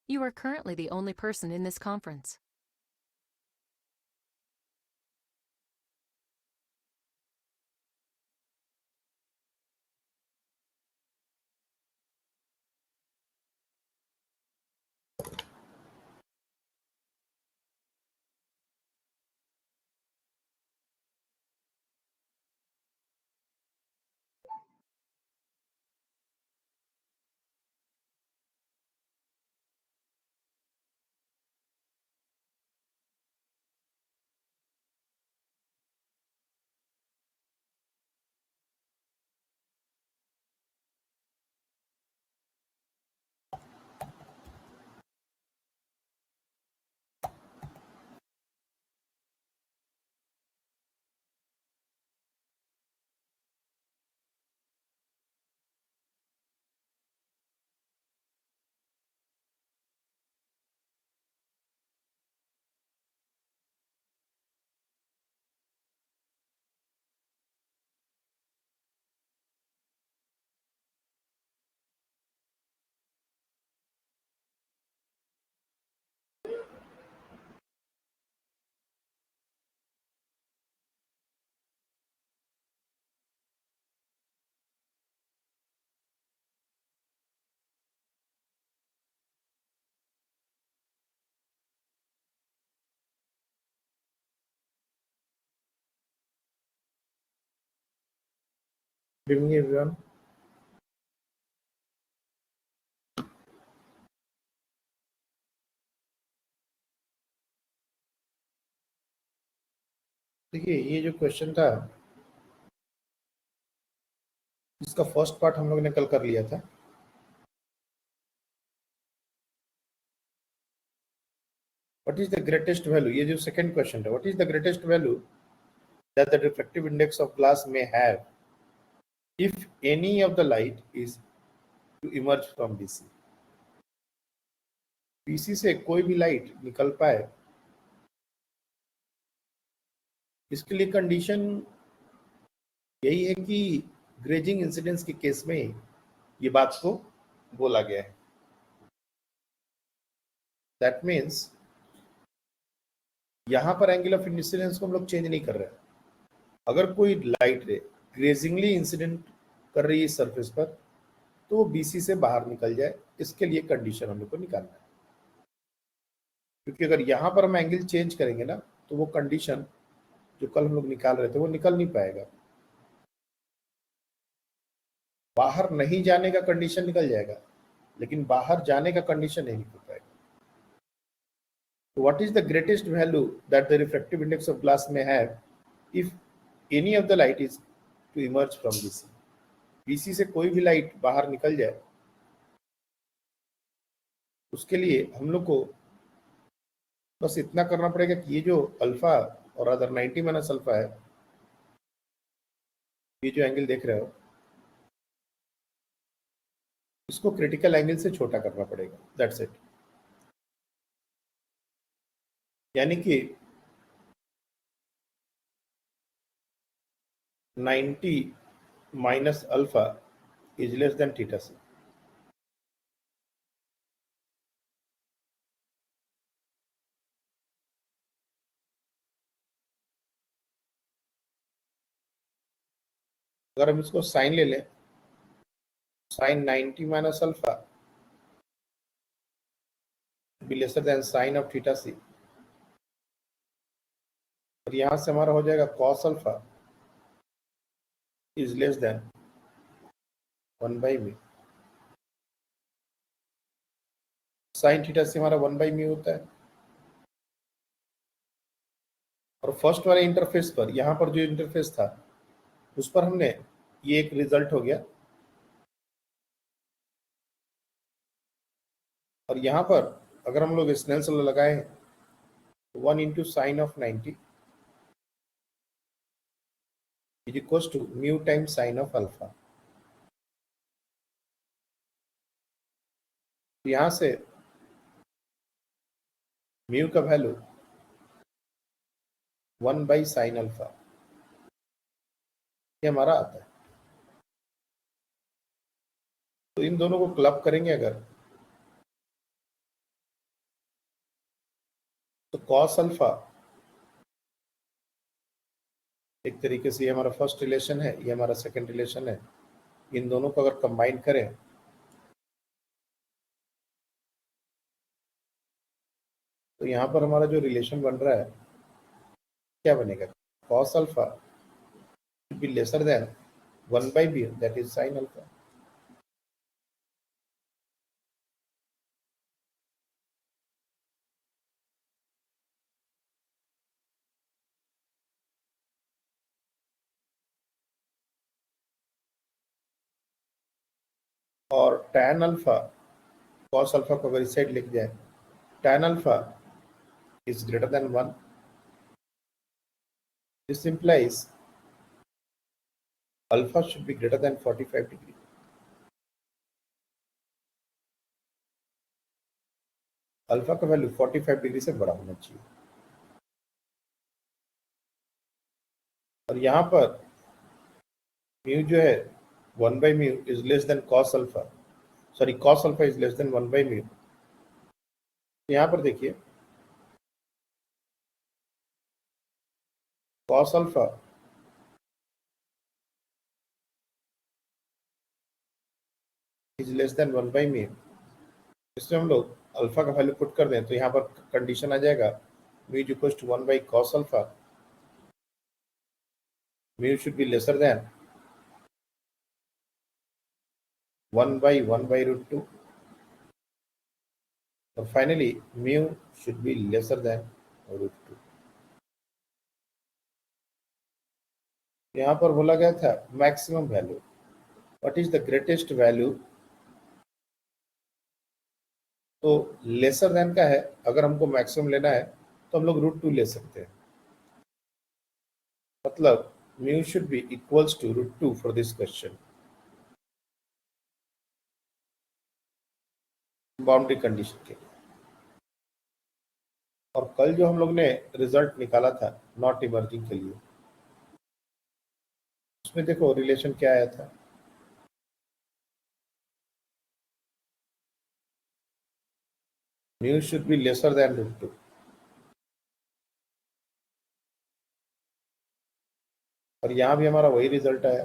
You are currently the only person in this conference. Good evening, everyone. देखिए, ये जो question था इसका फर्स्ट पार्ट हम लोग ने कल कर लिया था। What is the greatest value, ये जो सेकंड क्वेश्चन था, what is the greatest value that the reflective index of glass may have if any of the light is to emerge from BC. BC से कोई भी light निकल पाए, इसके लिए कंडीशन यही है कि ग्रेजिंग इंसिडेंस के केस में ये बात को बोला गया है। दैट मीन्स यहां पर एंगल ऑफ इंसिडेंस को हम लोग चेंज नहीं कर रहे हैं। अगर कोई लाइट रे ग्रेजिंगली इंसिडेंट कर रही है सरफेस पर, तो वो बीसी से बाहर निकल जाए, इसके लिए कंडीशन हम लोग को निकालना है। क्योंकि अगर यहां पर हम एंगल चेंज करेंगे ना, तो वो कंडीशन जो कल हम लोग निकाल रहे थे वो निकल नहीं पाएगा। बाहर नहीं जाने का कंडीशन निकल जाएगा, लेकिन बाहर जाने का कंडीशन नहीं निकल पाएगा। तो what is the greatest value that the refractive index of glass may have if any of the light is to emerge from BC. BC से कोई भी लाइट बाहर निकल जाए, उसके लिए हम लोग को बस इतना करना पड़ेगा कि ये जो अल्फा और अदर 90 माइनस अल्फा है, ये जो एंगल देख रहे हो, इसको क्रिटिकल एंगल से छोटा करना पड़ेगा। That's it. यानी कि 90 minus alpha is less than theta C. अगर हम इसको साइन ले लें, sine 90 minus alpha be lesser than sine of theta C, और यहां से हमारा हो जाएगा cos alpha is less than 1/μ। Sine theta से हमारा 1/μ होता है। और फर्स्ट वाले इंटरफेस पर, यहां पर जो इंटरफेस था उस पर हमने ये एक रिजल्ट हो गया, और यहां पर अगर हम लोग स्नेल्स लॉ लगाए 1 into sine of 90 is equal to mu time sine of alpha. यहां से म्यू का वैल्यू 1/साइन अल्फा ये हमारा आता है। तो इन दोनों को क्लब करेंगे अगर, कॉस अल्फा एक तरीके से ये हमारा फर्स्ट रिलेशन है, ये हमारा सेकंड रिलेशन है। इन दोनों को अगर कंबाइन करें तो यहाँ पर हमारा जो रिलेशन बन रहा है क्या बनेगा? Cos alpha be lesser then 1/b, that is sine alpha. और tan अल्फा cos अल्फा को अगर इस साइड लिख जाए, tan alpha is greater than 1. This implies alpha should be greater than 45 degree. Alpha का वैल्यू 45 डिग्री से बड़ा होना चाहिए। और यहाँ पर म्यू जो है 1/μ is less than cos alpha, sorry cos alpha is less than 1/μ। यहाँ पर देखिए cos alpha is less than 1/μ। इसमें हम लोग अल्फा का वैल्यू पुट कर दें तो यहाँ पर कंडीशन आ जाएगा mu is equal to 1/cos alpha, mu should be lesser than 1/1/√2 और finally mu should be lesser than √2। यहाँ पर बोला गया था maximum value, what is the greatest value? तो लेसर देन का है, अगर हमको मैक्सिमम लेना है तो हम लोग √2 ले सकते हैं। मतलब mu should be equals to √2 for this question, boundary condition के लिए। और कल जो हम लोग ने रिजल्ट निकाला था नॉट इमर्जिंग के लिए, उसमें देखो रिलेशन क्या आया था, mu should be lesser than √2। और यहां भी हमारा वही रिजल्ट आया,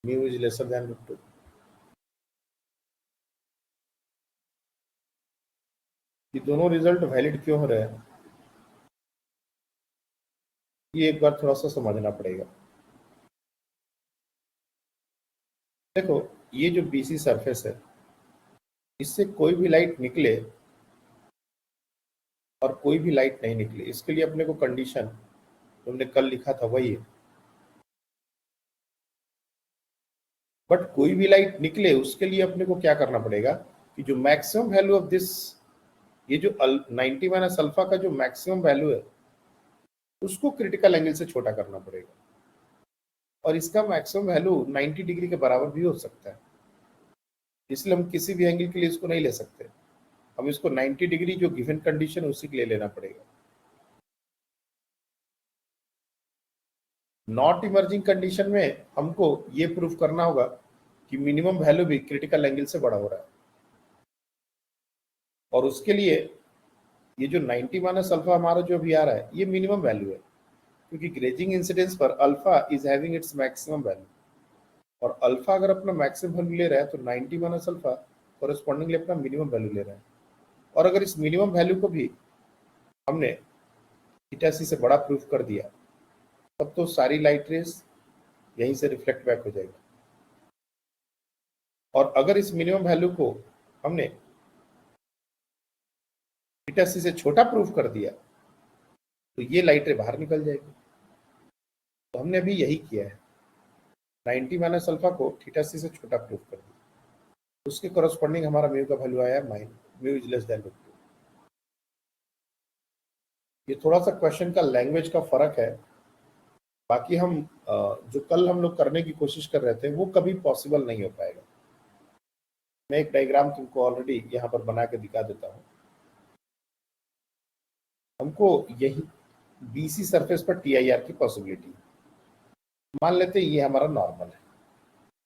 म्यू इज लेसर देन √2। ये दोनों रिजल्ट वैलिड क्यों हो रहे हैं, ये एक बार थोड़ा सा समझना पड़ेगा। देखो ये जो बीसी सरफेस है, इससे कोई भी लाइट निकले और कोई भी लाइट नहीं निकले, इसके लिए अपने को कंडीशन तुमने कल लिखा था वही है। बट कोई भी लाइट निकले उसके लिए अपने को क्या करना पड़ेगा कि जो मैक्सिमम वैल्यू ऑफ दिस, ये जो 90 माइनस अल्फा का जो मैक्सिमम वैल्यू है उसको क्रिटिकल एंगल से छोटा करना पड़ेगा। और इसका मैक्सिमम वैल्यू 90 डिग्री के बराबर भी हो सकता है, इसलिए हम किसी भी एंगल के लिए इसको नहीं ले सकते, हम इसको 90 डिग्री जो गिवन कंडीशन है उसी के लिए लेना पड़ेगा। नॉट इमर्जिंग कंडीशन में हमको ये प्रूफ करना होगा कि मिनिमम वैल्यू भी क्रिटिकल एंगल से बड़ा हो रहा है। और उसके लिए ये जो 90 माइनस अल्फा हमारा जो भी आ रहा है ये मिनिमम वैल्यू है, क्योंकि ग्रेजिंग इंसिडेंस पर alpha is having its maximum value. और अल्फा अगर अपना मैक्सिमम वैल्यू ले रहा है तो 90 माइनस अल्फा कॉरेस्पॉन्डिंगली अपना मिनिमम वैल्यू ले रहा है। और अगर इस मिनिमम वैल्यू को भी हमने थीटा सी से बड़ा प्रूफ कर दिया तब तो सारी लाइट रेस यहीं से रिफ्लेक्ट बैक हो जाएगी। और अगर इस मिनिमम वैल्यू को हमने थीटा सी से छोटा प्रूफ कर दिया तो ये लाइट रे बाहर निकल जाएगी। तो हमने अभी यही किया है, 90 माइनस अल्फा को थीटा सी से छोटा प्रूफ कर दिया, उसके कॉरेस्पॉन्डिंग हमारा म्यू का वैल्यू आया म्यू इज लेस देन √2। ये थोड़ा सा क्वेश्चन का लैंग्वेज का फर्क है, बाकी हम जो कल हम लोग करने की कोशिश कर रहे थे वो कभी पॉसिबल नहीं हो पाएगा। मैं एक डायग्राम तुमको ऑलरेडी यहाँ पर बना के दिखा देता हूँ। हमको यही बीसी सरफेस पर टीआईआर की पॉसिबिलिटी, मान लेते हैं ये हमारा नॉर्मल है,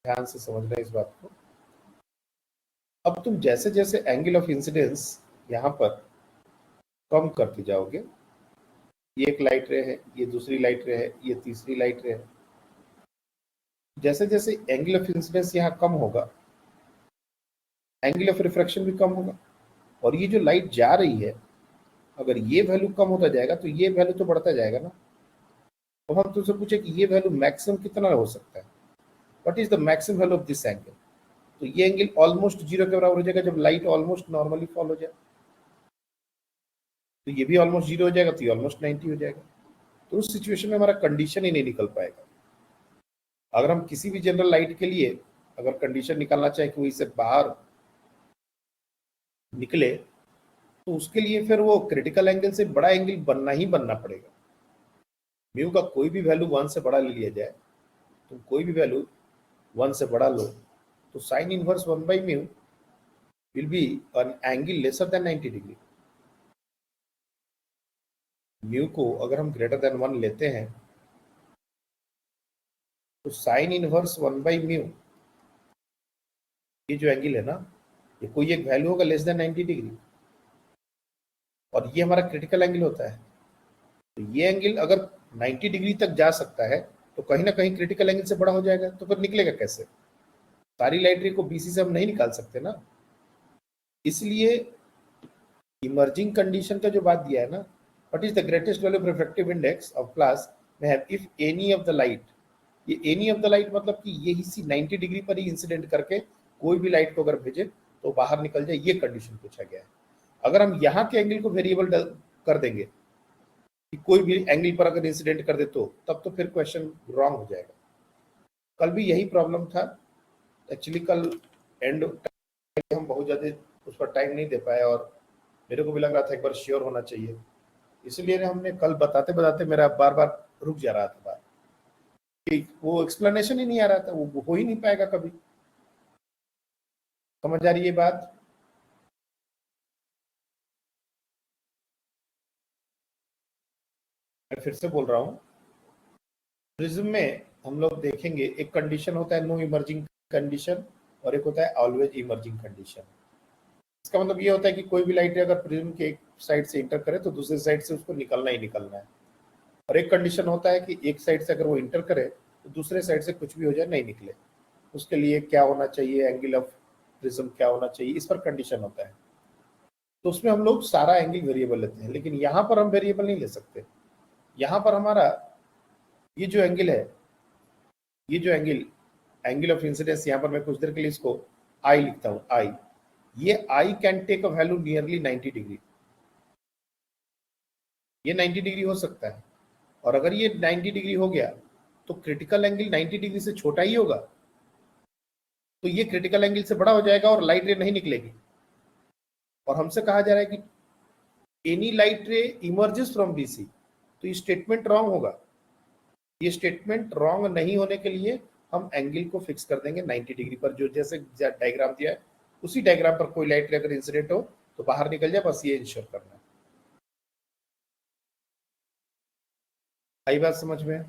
ध्यान से समझना इस बात को। अब तुम जैसे जैसे एंगल ऑफ इंसिडेंस यहाँ पर कम करते जाओगे, ये एक लाइट रे है, ये दूसरी लाइट रे है, ये तीसरी लाइट रे है, जैसे जैसे एंगल ऑफ इंसिडेंस यहाँ कम होगा, एंगल ऑफ रिफ्रैक्शन भी कम होगा। और ये जो लाइट जा रही है, अगर ये वैल्यू कम होता जाएगा तो ये वैल्यू तो बढ़ता जाएगा ना। तो हम तुमसे पूछे कि ये वैल्यू मैक्सिमम कितना हो सकता है, what is the maximum value of this angle. तो ये एंगल ऑलमोस्ट 0 के बराबर हो जाएगा जब लाइट ऑलमोस्ट नॉर्मली फॉल हो जाए, तो ये भी ऑलमोस्ट 0 हो जाएगा, तो ये ऑलमोस्ट 90 हो जाएगा। तो उस सिचुएशन में हमारा कंडीशन ही नहीं निकल पाएगा। अगर हम किसी भी जनरल लाइट के लिए अगर कंडीशन निकालना चाहे कि वो इससे बाहर निकले, तो उसके लिए फिर वो क्रिटिकल एंगल से बड़ा एंगल बनना ही बनना पड़ेगा। म्यू का कोई भी वैल्यू 1 से बड़ा ले लिया जाए, तो कोई भी वैल्यू 1 से बड़ा लो, तो sine inverse 1 by mu will be an angle lesser than 90 degree. Mu को अगर हम ग्रेटर देन 1 लेते हैं, तो साइन इनवर्स 1 बाई म्यू, ये जो एंगल है ना, ये कोई एक वैल्यू होगा लेस देन 90 डिग्री, और ये हमारा क्रिटिकल एंगल होता है। तो ये एंगल अगर 90 डिग्री तक जा सकता है, तो कहीं ना कहीं क्रिटिकल एंगल से बड़ा हो जाएगा। तो फिर निकलेगा कैसे? सारी लाइट रे को बीसी से हम नहीं निकाल सकते ना। इसलिए इमर्जिंग कंडीशन का जो बात दिया है ना, what is the greatest value of refractive index of class में है if any of the light, ये एनी ऑफ द लाइट मतलब कि ये इसी 90 डिग्री पर ही इंसिडेंट करके कोई भी लाइट को अगर भेजे तो बाहर निकल जाए, ये कंडीशन पूछा गया है। अगर हम यहाँ के एंगल को वेरिएबल कर देंगे कि कोई भी एंगल पर अगर इंसिडेंट कर दे, तो तब तो फिर क्वेश्चन रॉन्ग हो जाएगा। कल भी यही प्रॉब्लम था एक्चुअली। कल एंड हम बहुत ज्यादा उस पर टाइम नहीं दे पाए, और मेरे को भी लग रहा था एक बार श्योर होना चाहिए, इसलिए हमने कल बताते बताते मेरा बार बार रुक जा रहा था बात, कि वो एक्सप्लेनेशन ही नहीं आ रहा था, वो हो ही नहीं पाएगा कभी। समझ आ रही है बात? मैं फिर से बोल रहा हूँ, प्रिज्म में हम लोग देखेंगे एक कंडीशन होता है नो इमर्जिंग कंडीशन, और एक होता है ऑलवेज इमर्जिंग कंडीशन। इसका मतलब ये होता है कि कोई भी लाइट अगर प्रिज्म के एक साइड से इंटर करे तो दूसरी साइड से उसको निकलना ही निकलना है। और एक कंडीशन होता है कि एक साइड से अगर वो इंटर करे तो दूसरे साइड से कुछ भी हो जाए नहीं निकले। उसके लिए क्या होना चाहिए, एंगल ऑफ प्रिज्म क्या होना चाहिए, इस पर कंडीशन होता है। तो उसमें हम लोग सारा एंगल वेरिएबल लेते हैं, लेकिन यहाँ पर हम वेरिएबल नहीं ले सकते। यहाँ पर हमारा ये जो एंगल है, ये जो एंगल ऑफ इंसिडेंस, यहाँ पर मैं कुछ देर के लिए इसको आई लिखता हूँ, आई, ये I can take a value nearly 90 degree. ये 90 डिग्री हो सकता है, और अगर ये 90 डिग्री हो गया तो क्रिटिकल एंगल 90 डिग्री से छोटा ही होगा, तो ये क्रिटिकल एंगल से बड़ा हो जाएगा और लाइट रे नहीं निकलेगी। और हमसे कहा जा रहा है कि एनी लाइट रे इमर्जेस फ्रॉम बीसी, तो ये स्टेटमेंट रॉन्ग होगा। ये स्टेटमेंट रॉन्ग नहीं होने के लिए हम एंगल को फिक्स कर देंगे 90 डिग्री पर, जो जैसे डायग्राम दिया है उसी डायग्राम पर कोई लाइट रे अगर इंसिडेंट हो तो बाहर निकल जाए, बस ये इंश्योर करना है। आई बात समझ में?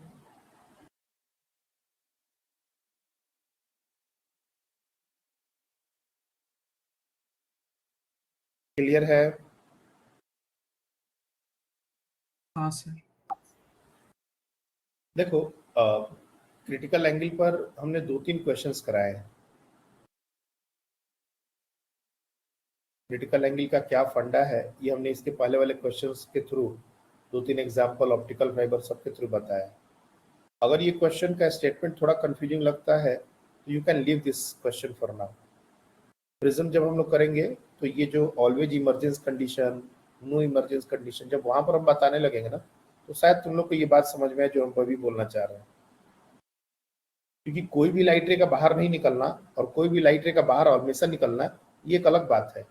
क्लियर है? हाँ सर। देखो, क्रिटिकल एंगल पर हमने 2-3 क्वेश्चंस कराए हैं। क्रिटिकल एंगल का क्या फंडा है ये हमने इसके पहले वाले क्वेश्चंस के थ्रू 2-3 एग्जांपल ऑप्टिकल फाइबर सबके थ्रू बताया। अगर ये क्वेश्चन का स्टेटमेंट थोड़ा कंफ्यूजिंग लगता है तो you can leave this question for now. Prism जब हम लोग करेंगे तो ये जो always emergence condition, no emergence condition, जब वहां पर हम बताने लगेंगे ना, तो शायद तुम लोग को ये बात समझ में आए जो हम अभी बोलना चाह रहे हैं। क्योंकि कोई भी लाइट रे का बाहर नहीं निकलना और कोई भी लाइट रे का बाहर हमेशा निकलना, ये एक अलग बात है।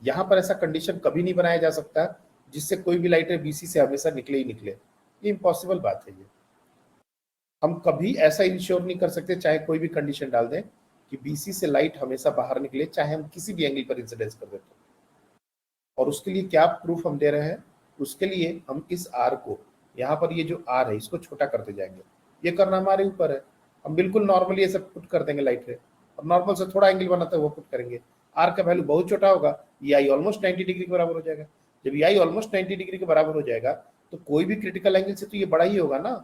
यहाँ पर ऐसा कंडीशन कभी नहीं बनाया जा सकता जिससे कोई भी लाइट रे बीसी से हमेशा निकले ही निकले, ये इम्पॉसिबल बात है। ये हम कभी ऐसा इंश्योर नहीं कर सकते, चाहे कोई भी कंडीशन डाल दें, कि बीसी से लाइट हमेशा बाहर निकले, चाहे हम किसी भी एंगल पर इंसिडेंस कर देते। और उसके लिए क्या प्रूफ हम दे रहे हैं? उसके लिए हम इस आर को, यहाँ पर ये जो आर है इसको छोटा करते जाएंगे। ये करना हमारे ऊपर है। हम बिल्कुल नॉर्मली ये सब पुट कर देंगे लाइट रे, और नॉर्मल से थोड़ा एंगल बनाते हैं वो पुट करेंगे। आर का वैल्यू बहुत छोटा होगा, ये आई ऑलमोस्ट 90 डिग्री के बराबर हो जाएगा। जब ये आई ऑलमोस्ट 90 डिग्री के बराबर हो जाएगा तो कोई भी क्रिटिकल एंगल से तो ये बड़ा ही होगा ना।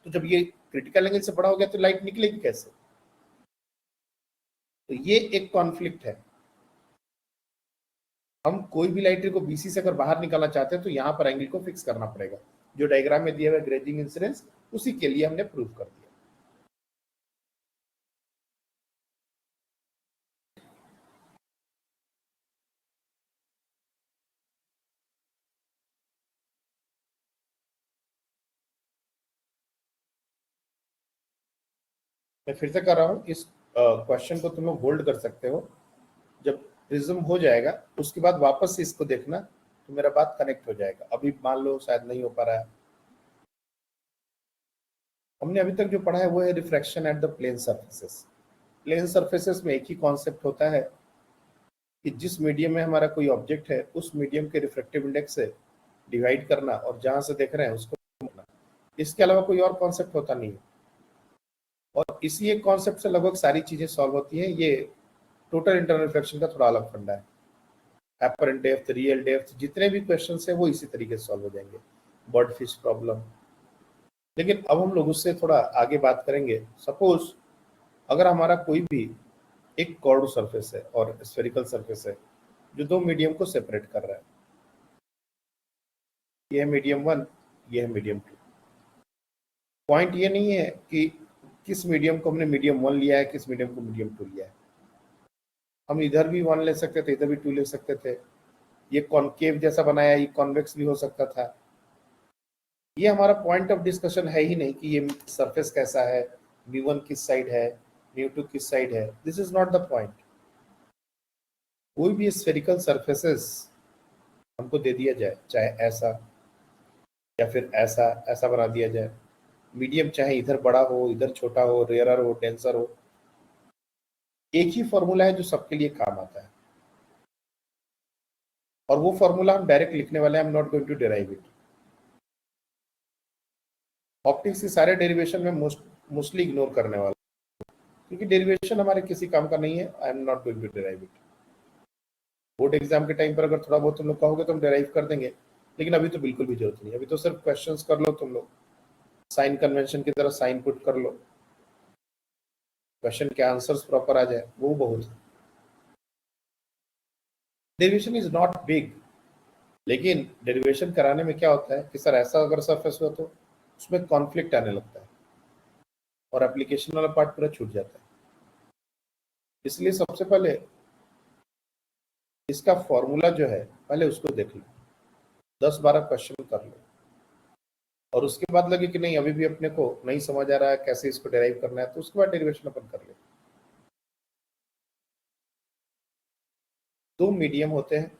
तो जब ये क्रिटिकल एंगल से बड़ा हो गया तो लाइट निकलेगी कैसे? तो ये एक कॉन्फ्लिक्ट है। हम कोई भी लाइट रे को बीसी से अगर बाहर निकालना चाहते हैं तो यहाँ पर एंगल को फिक्स करना पड़ेगा। जो डायग्राम में दिया हुआ ग्रेजिंग इंसिडेंस उसी के लिए हमने प्रूव कर दिया। मैं फिर से कर रहा हूँ, इस क्वेश्चन को तुम लोग होल्ड कर सकते हो। जब प्रिज्म हो जाएगा उसके बाद वापस से इसको देखना तो मेरा बात कनेक्ट हो जाएगा। अभी मान लो शायद नहीं हो पा रहा है। हमने अभी तक जो पढ़ा है वो है refraction at the plane surfaces. Plane surfaces में एक ही कॉन्सेप्ट होता है कि जिस मीडियम में हमारा कोई ऑब्जेक्ट है उस मीडियम के रिफ्रैक्टिव इंडेक्स से डिवाइड करना और जहां से देख रहे हैं उसको करना। इसके अलावा कोई और कॉन्सेप्ट होता नहीं है। और इसी एक कॉन्सेप्ट से लगभग सारी चीजें सॉल्व होती हैं। ये टोटल इंटरनल रिफ्लेक्शन का थोड़ा अलग फंडा है। एपरेंट डेप्थ, रियल डेप्थ, जितने भी क्वेश्चंस हैं वो इसी तरीके से सॉल्व हो जाएंगे। Bird fish problem. लेकिन अब हम लोग उससे थोड़ा आगे बात करेंगे। सपोज अगर हमारा कोई भी एक कॉर्ड सरफेस है और स्फेरिकल सरफेस है जो दो मीडियम को सेपरेट कर रहा है। ये है मीडियम 1, ये है मीडियम 2। पॉइंट ये नहीं है कि किस मीडियम को हमने मीडियम 1 लिया है, किस मीडियम को मीडियम 2 लिया है। हम इधर भी 1 ले सकते थे, इधर भी 2 ले सकते थे। ये कॉनकेव जैसा बनाया, ये कॉन्वेक्स भी हो सकता था। ये हमारा पॉइंट ऑफ डिस्कशन है ही नहीं कि ये सरफेस कैसा है, μ1 किस साइड है, μ2 किस साइड है। This is not the point. कोई भी स्फेरिकल सरफेसेस हमको दे दिया जाए, चाहे ऐसा या फिर ऐसा ऐसा बना दिया जाए, मीडियम चाहे इधर बड़ा हो, इधर छोटा हो, रेयरर हो, डेंसर हो, एक ही फॉर्मूला है जो सबके लिए काम आता है। और वो फॉर्मूला हम डायरेक्ट लिखने वाले हैं। I am not going to derive it. Optics के सारे डेरिवेशन में मोस्टली इग्नोर करने वाला, क्योंकि डेरिवेशन हमारे किसी काम का नहीं है। I am not going to derive it. Board exam के टाइम पर अगर थोड़ा बहुत तुम लोग कहोगे तो हम डिराइव कर देंगे, लेकिन अभी तो बिल्कुल भी जरूरत नहीं। अभी तो सिर्फ क्वेश्चंस कर लो तुम लोग, साइन कन्वेंशन की तरह साइन पुट कर लो, क्वेश्चन के आंसर्स प्रॉपर आ जाए, वो बहुत है। डेरिवेशन इज नॉट बिग, लेकिन डेरिवेशन कराने में क्या होता है कि सर ऐसा अगर सरफेस हुआ तो उसमें कॉन्फ्लिक्ट आने लगता है और एप्लीकेशन वाला पार्ट पूरा छूट जाता है। इसलिए सबसे पहले इसका फॉर्मूला जो है पहले उसको देख लो, 10-12 क्वेश्चन कर लो, और उसके बाद लगे कि नहीं अभी भी अपने को नहीं समझ आ रहा है कैसे इसको डेराइव करना है, तो उसके बाद डेरिवेशन अपन कर ले। दो मीडियम होते हैं,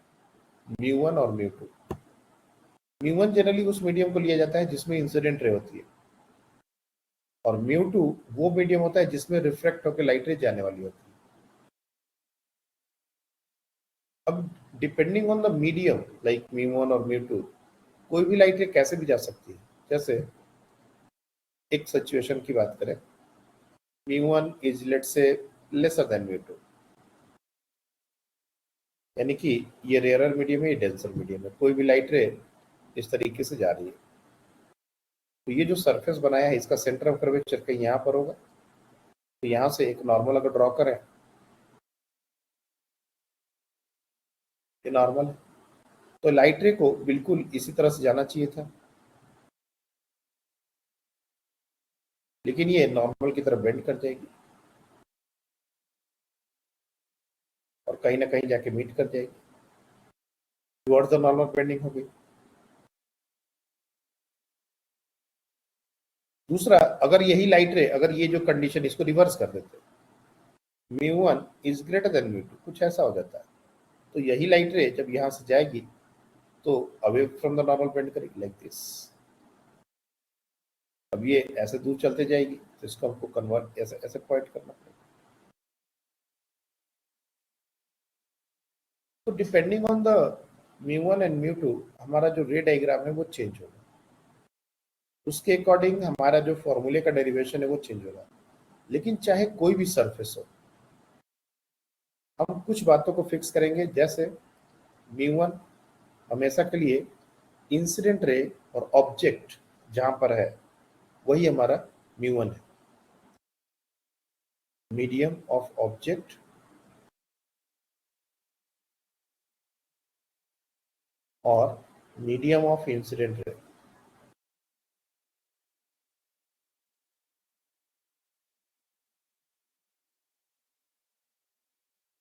μ1 और μ2। μ1 जनरली उस मीडियम को लिया जाता है जिसमें इंसिडेंट रे होती है, और μ2 वो मीडियम होता है जिसमें रिफ्रैक्ट होकर लाइट रे जाने वाली होती है। अब depending on the medium like μ1 और μ2, कोई भी लाइट रे कैसे भी जा सकती है। जैसे एक सिचुएशन की बात करें, μ1 is let's say lesser than μ2, यानी कि ये रेयरर मीडियम है, ये डेंसर मीडियम है। कोई भी लाइट रे इस तरीके से जा रही है, तो ये जो सरफेस बनाया है इसका सेंटर ऑफ कर्वेचर कहीं यहाँ पर होगा। तो यहाँ से एक नॉर्मल अगर ड्रॉ करें, ये नॉर्मल है, तो लाइट रे को बिल्कुल इसी तरह से जाना चाहिए था, लेकिन ये नॉर्मल की तरफ बेंड कर जाएगी और कहीं ना कहीं जाके मीट कर जाएगी, टुवर्ड्स द नॉर्मल बेंडिंग होगी। दूसरा, अगर यही लाइट रे, अगर ये जो कंडीशन इसको रिवर्स कर देते, μ1 इज ग्रेटर देन μ2, कुछ ऐसा हो जाता है, तो यही लाइट रे जब यहाँ से जाएगी तो away from the normal bend करेगी लाइक दिस। अब ये ऐसे दूर चलते जाएगी, तो इसको हमको कन्वर्ट ऐसे ऐसे पॉइंट करना पड़ेगा। तो डिपेंडिंग ऑन द μ1 एंड μ2 हमारा जो रे डायग्राम है वो चेंज होगा, उसके अकॉर्डिंग हमारा जो फॉर्मूले का डेरिवेशन है वो चेंज होगा। लेकिन चाहे कोई भी सरफेस हो, हम कुछ बातों को फिक्स करेंगे, जैसे μ1 हमेशा के लिए इंसिडेंट रे और ऑब्जेक्ट जहां पर है वही हमारा μ1 है। मीडियम ऑफ ऑब्जेक्ट और मीडियम ऑफ इंसिडेंट रे।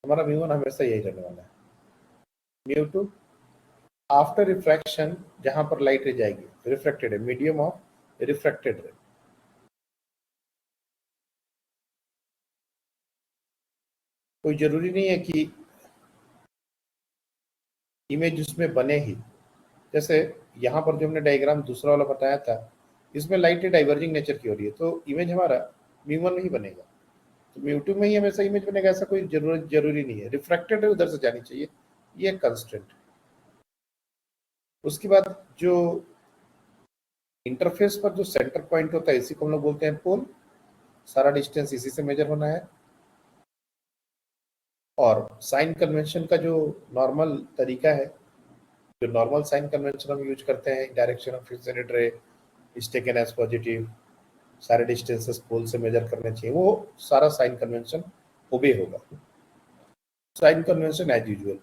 हमारा μ1 हमेशा यही रहने वाला है। μ2 आफ्टर रिफ्रैक्शन जहां पर लाइट रे जाएगी, रिफ्रैक्टेड है, मीडियम ऑफ रिफ्रैक्टेड रे। कोई जरूरी नहीं है कि इमेज उसमें बने ही। जैसे यहाँ पर जो हमने डायग्राम दूसरा वाला बताया था, इसमें लाइट डाइवर्जिंग नेचर की हो रही है, तो इमेज हमारा μ1 में ही बनेगा। तो μ2 में ही हमेशा इमेज बनेगा, ऐसा कोई जरूरी नहीं है। रिफ्रैक्टेड है, उधर से जानी चाहिए, ये कंस्टेंट। उसके बाद जो इंटरफेस पर जो सेंटर पॉइंट होता है, इसी को हम लोग बोलते हैं पोल। सारा डिस्टेंस इसी से मेजर होना है। और साइन कन्वेंशन का जो नॉर्मल तरीका है, जो नॉर्मल साइन कन्वेंशन हम यूज करते हैं, direction of incident ray is taken as positive, सारे डिस्टेंसेस पोल से मेजर करने चाहिए, वो सारा साइन कन्वेंशन ओबे होगा। Sign convention as usual.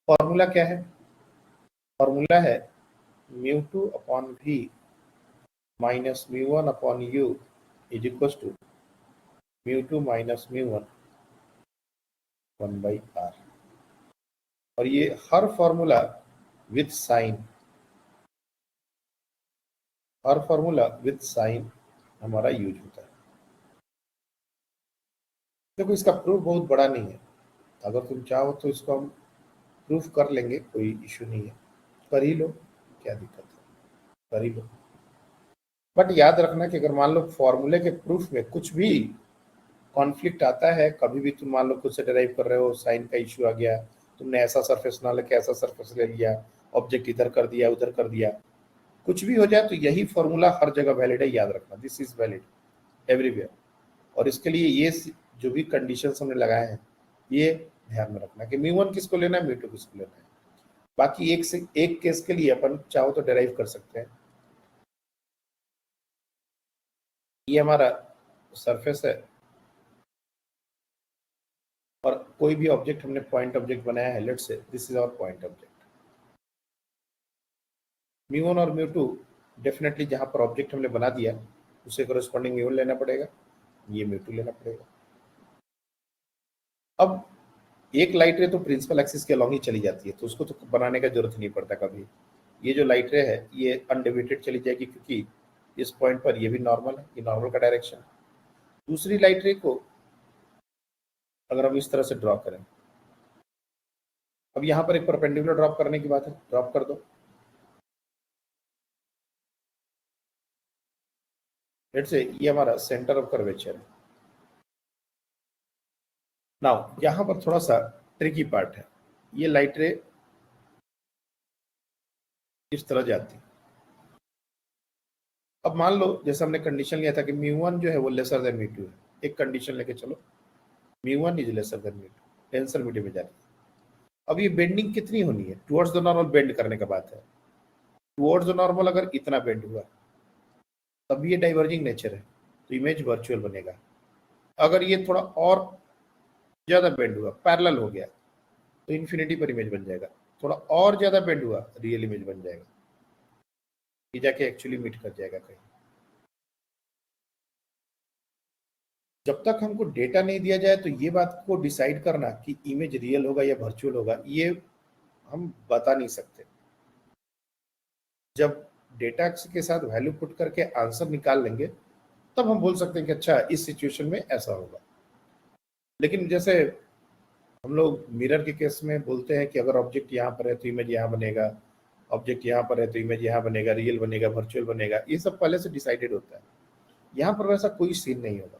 Formula क्या है? फॉर्मूला है μ2 upon v minus μ1 upon u is equal to μ2 minus μ1 1/r। और ये हर फॉर्मूला विथ साइन, हर फॉर्मूला विथ साइन हमारा यूज होता है। देखो, इसका प्रूफ बहुत बड़ा नहीं है, अगर तुम चाहो तो इसको हम प्रूफ कर लेंगे, कोई इश्यू नहीं है, कर ही लो, क्या दिक्कत है, कर ही लो। बट याद रखना कि अगर मान लो फॉर्मूले के प्रूफ में कुछ भी कॉन्फ्लिक्ट आता है, कभी भी तुम मान लो खुद से डिराइव कर रहे हो, साइन का इश्यू आ गया, तुमने ऐसा सरफेस ना लेके ऐसा सरफेस ले लिया, ऑब्जेक्ट इधर कर दिया उधर कर दिया, कुछ भी हो जाए, तो यही फॉर्मूला हर जगह वैलिड है, याद रखना, दिस इज वैलिड एवरीवेयर। और इसके लिए ये जो भी कंडीशंस हमने लगाए हैं, ये ध्यान में रखना कि μ1 किसको लेना है, μ2 किसको लेना है। बाकी एक से एक केस के लिए अपन चाहो तो डिराइव कर सकते हैं। ये हमारा सरफेस है और कोई भी ऑब्जेक्ट हमने पॉइंट ऑब्जेक्ट बनाया है, let's say this is our point object. μ1 और μ2 डेफिनेटली जहां पर ऑब्जेक्ट हमने बना दिया उसे करस्पॉन्डिंग μ1 लेना पड़ेगा, ये μ2 लेना पड़ेगा। अब एक लाइट रे तो प्रिंसिपल एक्सिस के अलॉन्ग ही चली जाती है, तो उसको तो बनाने का जरूरत नहीं पड़ता कभी। ये जो लाइट रे है ये अनडिविएटेड चली जाएगी, क्योंकि इस पॉइंट पर ये भी नॉर्मल है, ये नॉर्मल का डायरेक्शन। दूसरी लाइट रे को अगर हम इस तरह से ड्रॉ करें, अब यहाँ पर एक परपेंडिकुलर ड्रॉप करने की बात है, ड्रॉप कर दो। लेट्स से ये हमारा सेंटर ऑफ कर्वेचर है। नाउ यहाँ पर थोड़ा सा ट्रिकी पार्ट है, ये लाइट रे इस तरह जाती है। अब मान लो जैसे हमने कंडीशन लिया था कि μ1 जो है वो लेसर देन μ2 है, एक कंडीशन लेके चलो, μ1 is lesser than μ2, denser medium में जा रही है। अब ये बेंडिंग कितनी होनी है? टुवर्ड्स द नॉर्मल बेंड करने का बात है। टुवर्ड्स द नॉर्मल अगर इतना बेंड हुआ तब ये डाइवर्जिंग नेचर है, तो इमेज वर्चुअल बनेगा। अगर ये थोड़ा और ज्यादा बेंड हुआ, पैरेलल हो गया, तो इन्फिनिटी पर इमेज बन जाएगा। थोड़ा और ज्यादा बेंड हुआ, रियल इमेज बन जाएगा, ये जाके एक्चुअली मीट कर जाएगा कहीं। जब तक हमको डेटा नहीं दिया जाए तो ये बात को डिसाइड करना कि इमेज रियल होगा या वर्चुअल होगा, ये हम बता नहीं सकते। जब डेटा के साथ वैल्यू पुट करके आंसर निकाल लेंगे तब हम बोल सकते हैं कि अच्छा इस सिचुएशन में ऐसा होगा। लेकिन जैसे हम लोग मिरर के केस में बोलते हैं कि अगर ऑब्जेक्ट यहाँ पर है तो इमेज यहाँ बनेगा, ऑब्जेक्ट यहाँ पर है तो इमेज यहाँ बनेगा, रियल बनेगा, वर्चुअल बनेगा, ये सब पहले से डिसाइडेड होता है। यहाँ पर वैसा कोई सीन नहीं होगा।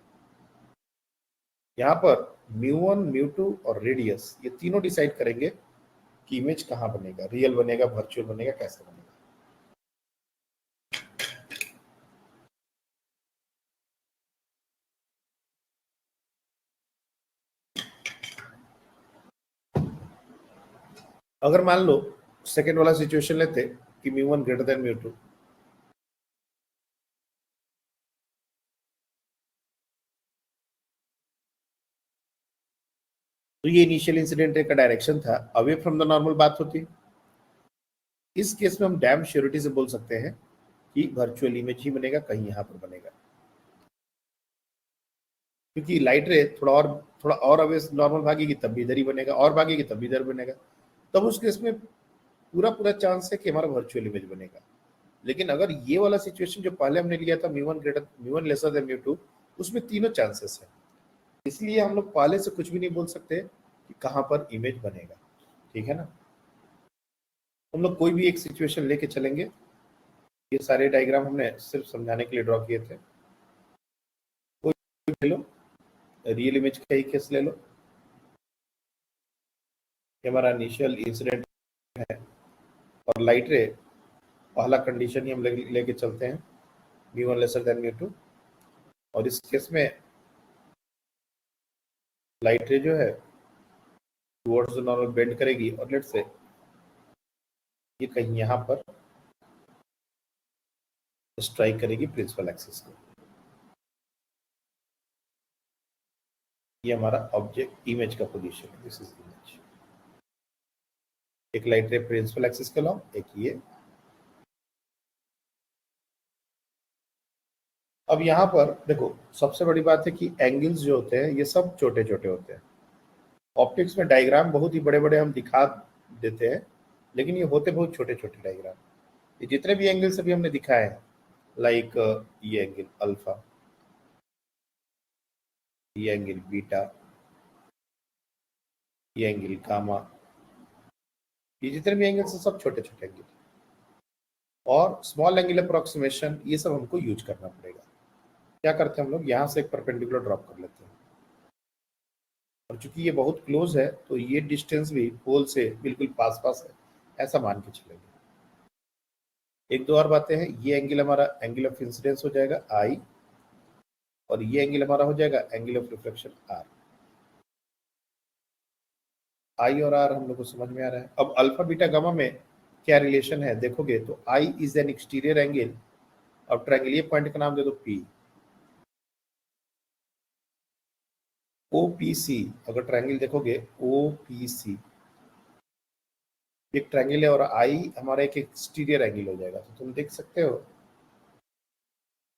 यहाँ पर μ1, μ2 और रेडियस, ये तीनों डिसाइड करेंगे कि इमेज कहाँ बनेगा, रियल बनेगा, वर्चुअल बनेगा, कैसे बनेगा। अगर मान लो सेकेंड वाला सिचुएशन लेते कि μ1 ग्रेटर देन μ2, तो ये इनिशियल इंसिडेंट का डायरेक्शन था, अवे फ्रॉम द नॉर्मल बात होती। इस केस में हम डैम श्योरिटी से बोल सकते हैं कि वर्चुअल इमेज ही बनेगा, कहीं यहाँ पर बनेगा, क्योंकि लाइट रे थोड़ा और अवे नॉर्मल भागेगी तब भी इधर ही बनेगा, और भागेगी तब भी इधर बनेगा, तब उस केस में पूरा चांस है कि हमारा वर्चुअल इमेज बनेगा। लेकिन अगर ये वाला सिचुएशन जो पहले हमने लिया था μ1 लेसर देन μ2, उसमें तीनों चांसेस है, इसलिए हम लोग पहले से कुछ भी नहीं बोल सकते कि कहाँ पर इमेज बनेगा। ठीक है ना। हम लोग कोई भी एक सिचुएशन लेके चलेंगे। ये सारे डायग्राम हमने सिर्फ समझाने के लिए ड्रॉ किए थे। कोई ले लो, रियल इमेज का ही केस ले लो। ये हमारा इनिशियल इंसिडेंट है और लाइट रे पहला कंडीशन ही हम लेके चलते हैं μ1 लेसर देन μ2, और इस केस में लाइट रे जो है टुवर्ड्स द नॉर्मल बेंड करेगी और लेट से ये कहीं यहाँ पर स्ट्राइक करेगी प्रिंसिपल एक्सिस को। ये हमारा ऑब्जेक्ट इमेज का पोजीशन है, दिस इज इमेज। एक लाइट रे प्रिंसिपल एक्सिस के लॉ, एक ये। अब यहाँ पर देखो सबसे बड़ी बात है कि एंगल्स जो होते हैं ये सब छोटे छोटे होते हैं। ऑप्टिक्स में डायग्राम बहुत ही बड़े बड़े हम दिखा देते हैं, लेकिन ये होते बहुत छोटे छोटे डायग्राम। ये जितने भी एंगल्स अभी हमने दिखाए हैं, लाइक ये एंगल अल्फा, ये एंगल बीटा, ये एंगल गामा, ये जितने भी एंगल्स हैं सब छोटे छोटे एंगल, और स्मॉल एंगल अप्रोक्सीमेशन ये सब हमको यूज करना पड़ेगा। क्या करते हैं हम लोग, यहाँ से एक परपेंडिकुलर ड्रॉप कर लेते हैं, और चूंकि ये बहुत क्लोज है तो ये डिस्टेंस भी पोल से बिल्कुल पास पास है, ऐसा मान के चलेंगे। एक दो और बातें हैं, ये एंगल हमारा एंगल ऑफ इंसिडेंस हो जाएगा आई, और ये एंगल हमारा हो जाएगा एंगल ऑफ रिफ्लेक्शन आर। आई और आर हम लोग को समझ में आ रहा है। अब अल्फा बीटा गामा में क्या रिलेशन है देखोगे तो I is an exterior angle, अब ट्रायंगल पॉइंट का नाम दे दो पी, ओपीसी। अगर ट्रायंगल देखोगे ओपीसी एक ट्रायंगल है और आई हमारा एक एक्सटीरियर एंगल हो जाएगा, तो तुम देख सकते हो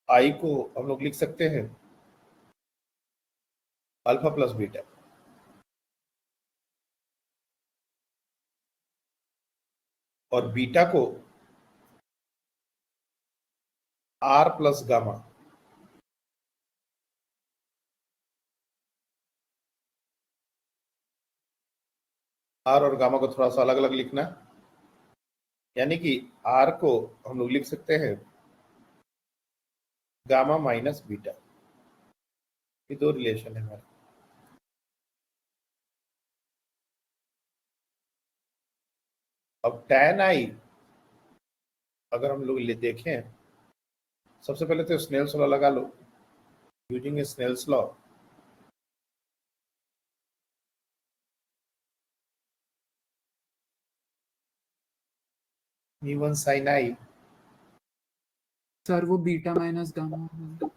आई को हम लोग लिख सकते हैं अल्फा प्लस बीटा, और बीटा को आर प्लस गामा। आर और गामा को थोड़ा सा अलग अलग लिखना, यानी कि आर को हम लोग लिख सकते हैं गामा माइनस बीटा। ये दो रिलेशन है हमारे। अब tan आई अगर हम लोग देखें, सबसे पहले तो स्नेल्स लॉ लगा लो। Using Snell's law μ1 sin i, sir वो बीटा माइनस गामा है।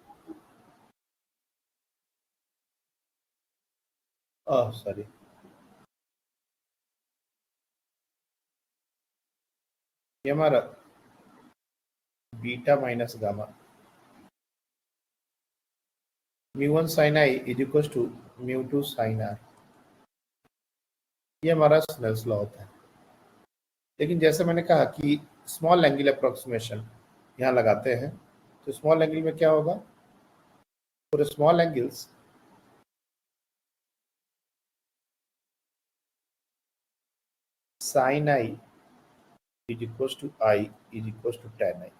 सॉरी, ये हमारा beta minus gamma, μ1 sin i is equal to μ2 sin r. ये हमारा स्नेल्स लॉ होता है। लेकिन जैसे मैंने कहा कि स्मॉल एंगल अप्रोक्सीमेशन यहाँ लगाते हैं, तो स्मॉल एंगल में क्या होगा, for small angles sin i is equal to i is equal to tan i.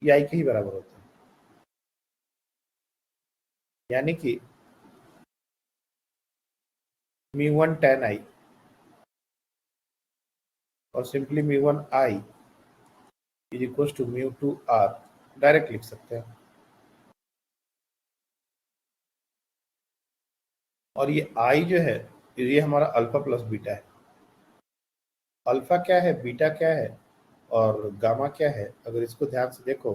ये आई के ही बराबर होता है, यानी कि म्यू1 tan i और simply mu one i is equal to mu two r direct लिख सकते हैं। और ये i जो है ये हमारा अल्फा प्लस बीटा है। अल्फा क्या है, बीटा क्या है और गामा क्या है, अगर इसको ध्यान से देखो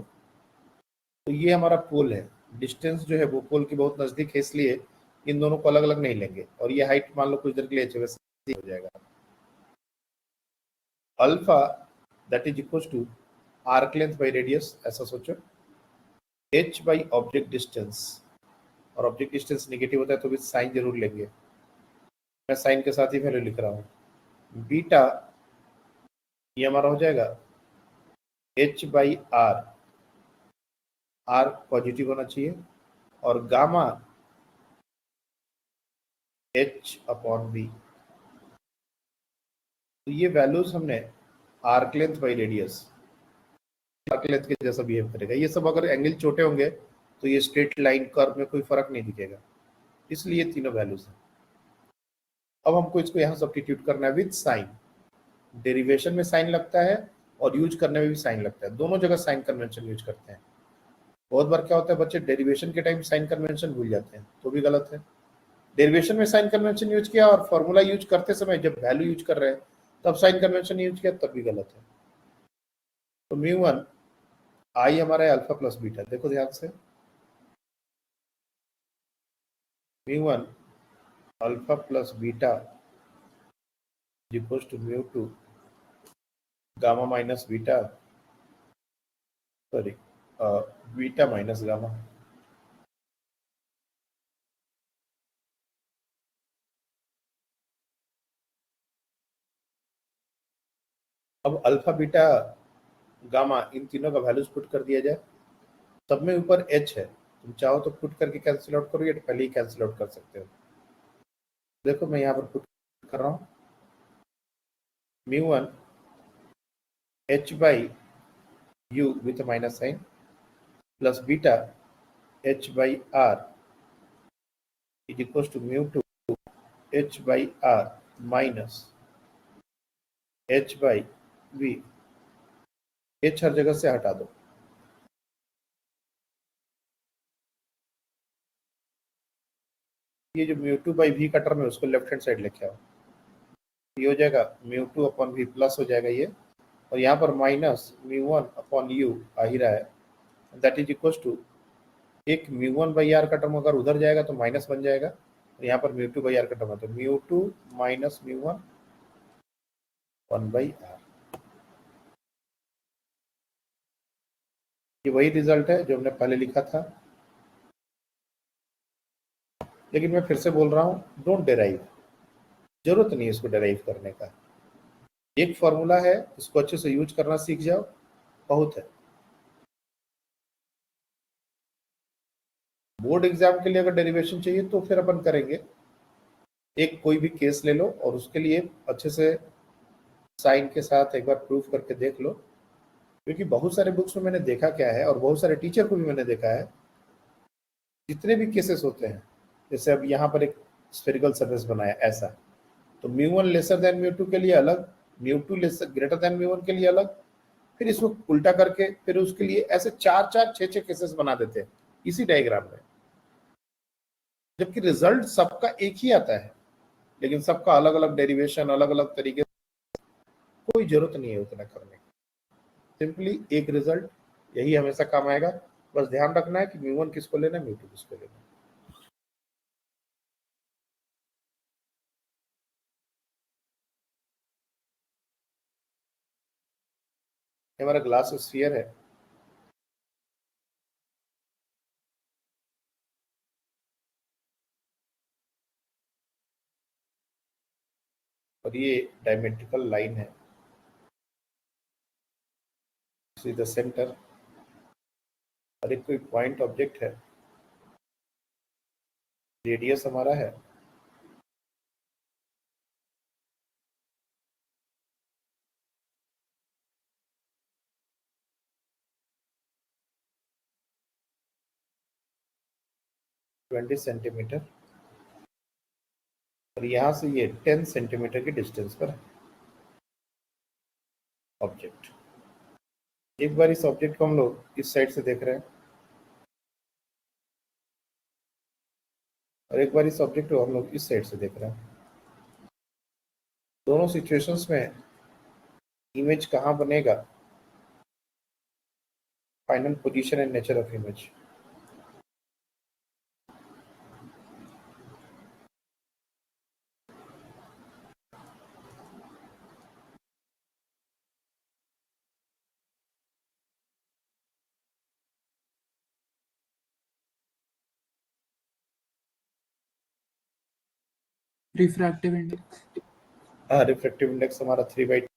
तो ये हमारा पोल है। डिस्टेंस जो है वो पोल के बहुत नजदीक है, इसलिए इन दोनों को अलग अलग नहीं लेंगे। और ये हाइट मान लो कुछ देर के लिए वैसे हो जाएगा। Alpha that is equal to arc length by radius, ऐसा सोचो। h बाई ऑब्जेक्ट डिस्टेंस, और ऑब्जेक्ट डिस्टेंस नेगेटिव होता है तो भी साइन जरूर लेंगे, मैं साइन के साथ ही वैल्यू लिख रहा हूँ। बीटा ये हमारा हो जाएगा h by R, R positive होना चाहिए, और गामा h अपॉन बी। तो ये वैल्यूज हमने arc length by radius, arc length के जैसा बिहेव करेगा। ये सब अगर एंगल छोटे होंगे तो ये स्ट्रेट लाइन कर्व में कोई फर्क नहीं दिखेगा, इसलिए तीनों वैल्यूज हैं। अब हमको इसको यहाँ सब्स्टिट्यूट करना है विद साइन। डेरिवेशन में साइन लगता है और यूज करने में भी साइन लगता है, दोनों जगह साइन कन्वेंशन यूज करते हैं। बहुत बार क्या होता है बच्चे डेरिवेशन के टाइम साइन कन्वेंशन भूल जाते हैं, तो भी गलत है। डेरिवेशन में साइन कन्वेंशन यूज किया और फॉर्मूला यूज करते समय जब वैल्यू यूज कर रहे हैं तब साइन कन्वेंशन यूज किया, तब भी गलत है। तो म्यू1 आई हमारा है अल्फा प्लस बीटा, देखो ध्यान से। Mu one alpha plus beta equals to mu two gamma minus beta, sorry beta minus gamma. अब अल्फा बीटा गामा इन तीनों का वैल्यूज पुट कर दिया जाए। सब में ऊपर h है, तुम चाहो तो पुट करके कैंसिल आउट करो या पहले ही कैंसिल आउट कर सकते हो। देखो मैं यहाँ पर पुट कर रहा हूँ। Mu one h by u with minus sign plus beta h by r is equal to mu two h by r minus h by v। h हर जगह से हटा दो। ये जो म्यू2 बाई v का टर्म है उसको लेफ्ट हैंड साइड लेके आओ, ये हो जाएगा म्यू2 अपॉन v प्लस हो जाएगा ये, और यहाँ पर माइनस म्यू1 अपॉन u आ ही रहा है, दैट इज इक्वल टू एक म्यू1 बाई आर का टर्म अगर उधर जाएगा तो माइनस बन जाएगा, और यहाँ पर म्यू2 बाई आर का टर्म है तो म्यू2 माइनस म्यू1 1 बाई आर। ये वही रिजल्ट है जो हमने पहले लिखा था, लेकिन मैं फिर से बोल रहा हूँ डोंट डेराइव, जरूरत नहीं है इसको डेराइव करने का। एक फॉर्मूला है, इसको अच्छे से यूज करना सीख जाओ, बहुत है। बोर्ड एग्जाम के लिए अगर डेरिवेशन चाहिए तो फिर अपन करेंगे। एक कोई भी केस ले लो और उसके लिए अच्छे से साइन के साथ एक बार प्रूफ करके देख लो, क्योंकि बहुत सारे बुक्स में मैंने देखा क्या है और बहुत सारे टीचर को भी मैंने देखा है, जितने भी केसेस होते हैं, जैसे अब यहाँ पर एक स्फेरिकल सरफेस बनाया ऐसा, तो म्यू1 लेसर देन म्यू2 के लिए अलग, म्यू2 लेसर ग्रेटर देन म्यू1 के लिए अलग, फिर इसको उल्टा करके फिर उसके लिए ऐसे चार चार छह छह केसेस बना देते हैं इसी डायग्राम में, जबकि रिजल्ट सबका एक ही आता है, लेकिन सबका अलग अलग डेरिवेशन, अलग अलग तरीके। कोई जरूरत नहीं है उतना करने की, सिंपली एक रिजल्ट, यही हमेशा काम आएगा। बस ध्यान रखना है कि म्यू1 किसको लेना है, म्यू2 किसको लेना है। हमारा ग्लास स्फीयर है, और ये डायमेट्रिकल लाइन है, द सेंटर, और एक कोई पॉइंट ऑब्जेक्ट है, रेडियस हमारा है, ट्वेंटी सेंटीमीटर, और यहाँ से ये 10 सेंटीमीटर की डिस्टेंस पर है ऑब्जेक्ट। एक बार इस ऑब्जेक्ट को हम लोग इस साइड से देख रहे हैं और एक बार इस ऑब्जेक्ट को हम लोग इस साइड से देख रहे हैं। दोनों सिचुएशंस में इमेज कहाँ बनेगा, final position and nature of image. Refractive index. हाँ, रिफ्रैक्टिव इंडेक्स हमारा 3/2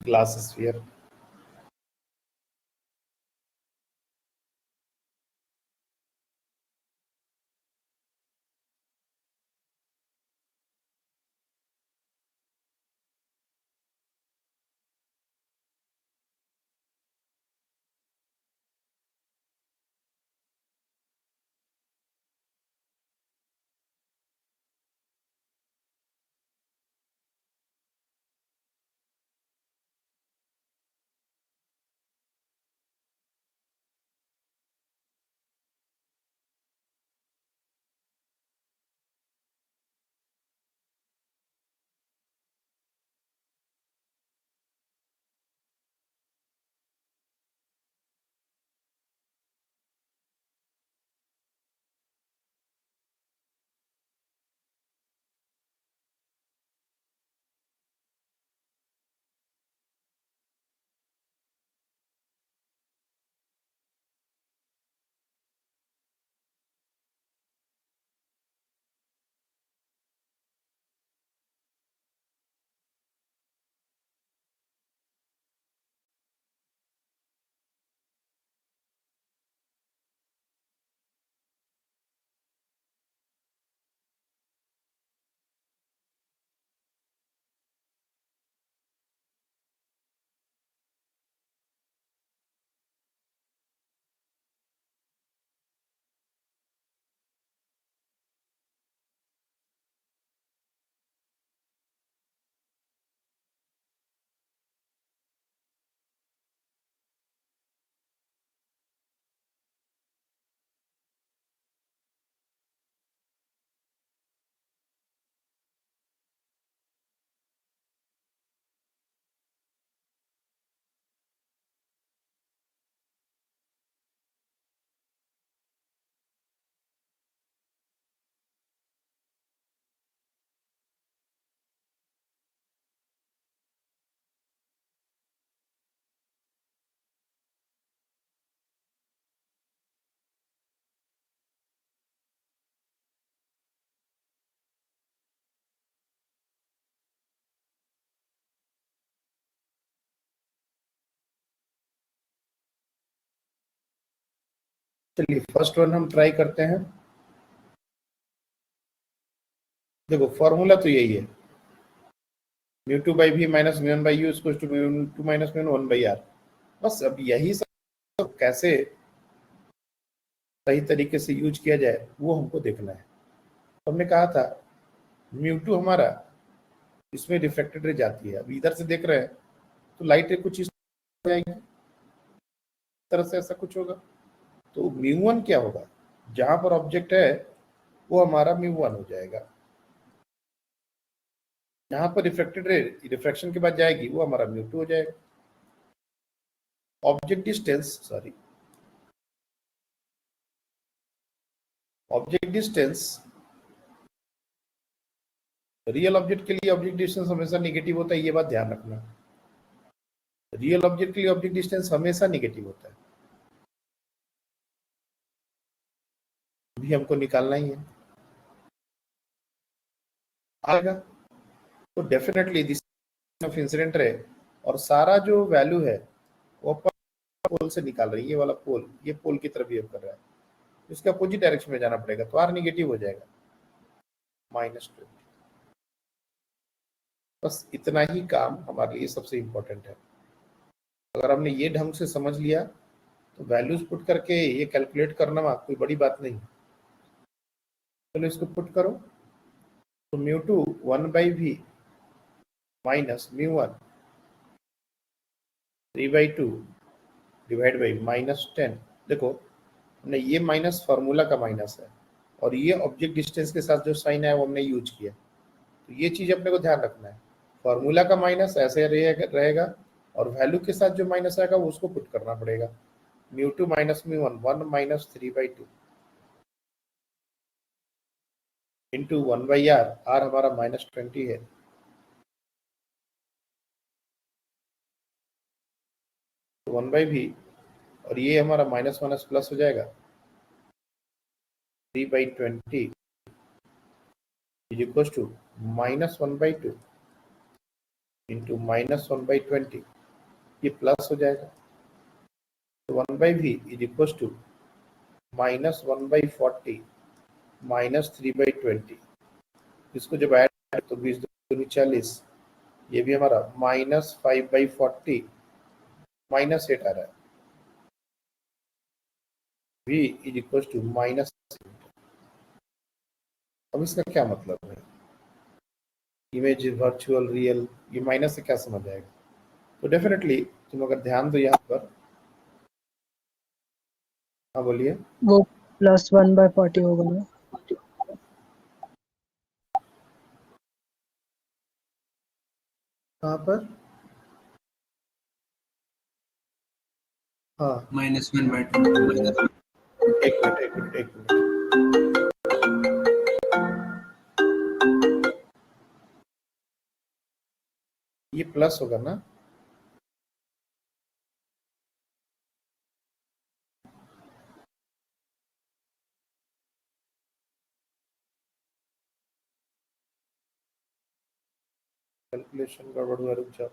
ग्लास स्फीयर। चलिए फर्स्ट वन हम ट्राई करते हैं। देखो फॉर्मूला तो यही है, μ2 by v minus μ1 by u equals to μ2 minus μ1 by r। बस अब यही सब कैसे सही तरीके से यूज किया जाए वो हमको देखना है। तो हमने कहा था μ2 हमारा इसमें रिफ्रैक्टेड रे जाती है। अब इधर से देख रहे हैं तो लाइट रे कुछ इस तरह से ऐसा कुछ होगा। तो μ1 क्या होगा, जहां पर ऑब्जेक्ट है वो हमारा μ1 हो जाएगा, जहां पर रिफ्रैक्टेड रे रिफ्रैक्शन के बाद जाएगी वो हमारा μ2 हो जाएगा। ऑब्जेक्ट डिस्टेंस रियल ऑब्जेक्ट के लिए ऑब्जेक्ट डिस्टेंस हमेशा निगेटिव होता है, ये बात ध्यान रखना। रियल ऑब्जेक्ट के लिए ऑब्जेक्ट डिस्टेंस हमेशा निगेटिव होता है, भी हमको निकालना ही है आएगा। तो डेफिनेटली दिस ऑफ इंसिडेंट रे और सारा जो वैल्यू है वो पोल से निकाल रही है। ये वाला पोल, ये पोल की तरफ बिहेव कर रहा है, इसके अपोजिट डायरेक्शन में जाना पड़ेगा तो आर निगेटिव हो जाएगा -20। बस इतना ही काम हमारे लिए सबसे इंपॉर्टेंट है। अगर हमने ये ढंग से समझ लिया तो वैल्यूज पुट करके ये कैलकुलेट करना कोई बड़ी बात नहीं। चलो इसको पुट करो, तो μ2 1/v माइनस μ1 3/2 डिवाइड बाई -10। देखो हमने ये माइनस फार्मूला का माइनस है और ये ऑब्जेक्ट डिस्टेंस के साथ जो साइन है वो हमने यूज किया, तो ये चीज अपने को ध्यान रखना है। फार्मूला का माइनस ऐसे रहेगा और वैल्यू के साथ जो माइनस आएगा वो उसको पुट करना पड़ेगा। μ2 minus μ1 1 minus 3/2 into 1/r, r हमारा -20 है, तो 1/v और ये हमारा माइनस माइनस प्लस हो जाएगा 3/20 इज इक्वल टू -1/2 इंटू -1/20, ये प्लस हो जाएगा, तो 1/v is equal to -1/40 minus 3/20। इसको जब ऐड तो 20 दूनी 40, ये भी हमारा -5/40 -8 आ रहा है, v is equal to minus. अब इसका क्या मतलब है, इमेज वर्चुअल रियल, ये माइनस से क्या समझ आएगा? तो डेफिनेटली तुम अगर ध्यान दो यहाँ पर, हाँ बोलिए। वो +1/40 होगा ना? कहाँ पर? हाँ -1/2 एक मिनट। ये प्लस होगा ना? कैलकुलेशन गड़बड़ हुआ, रुक जाओ।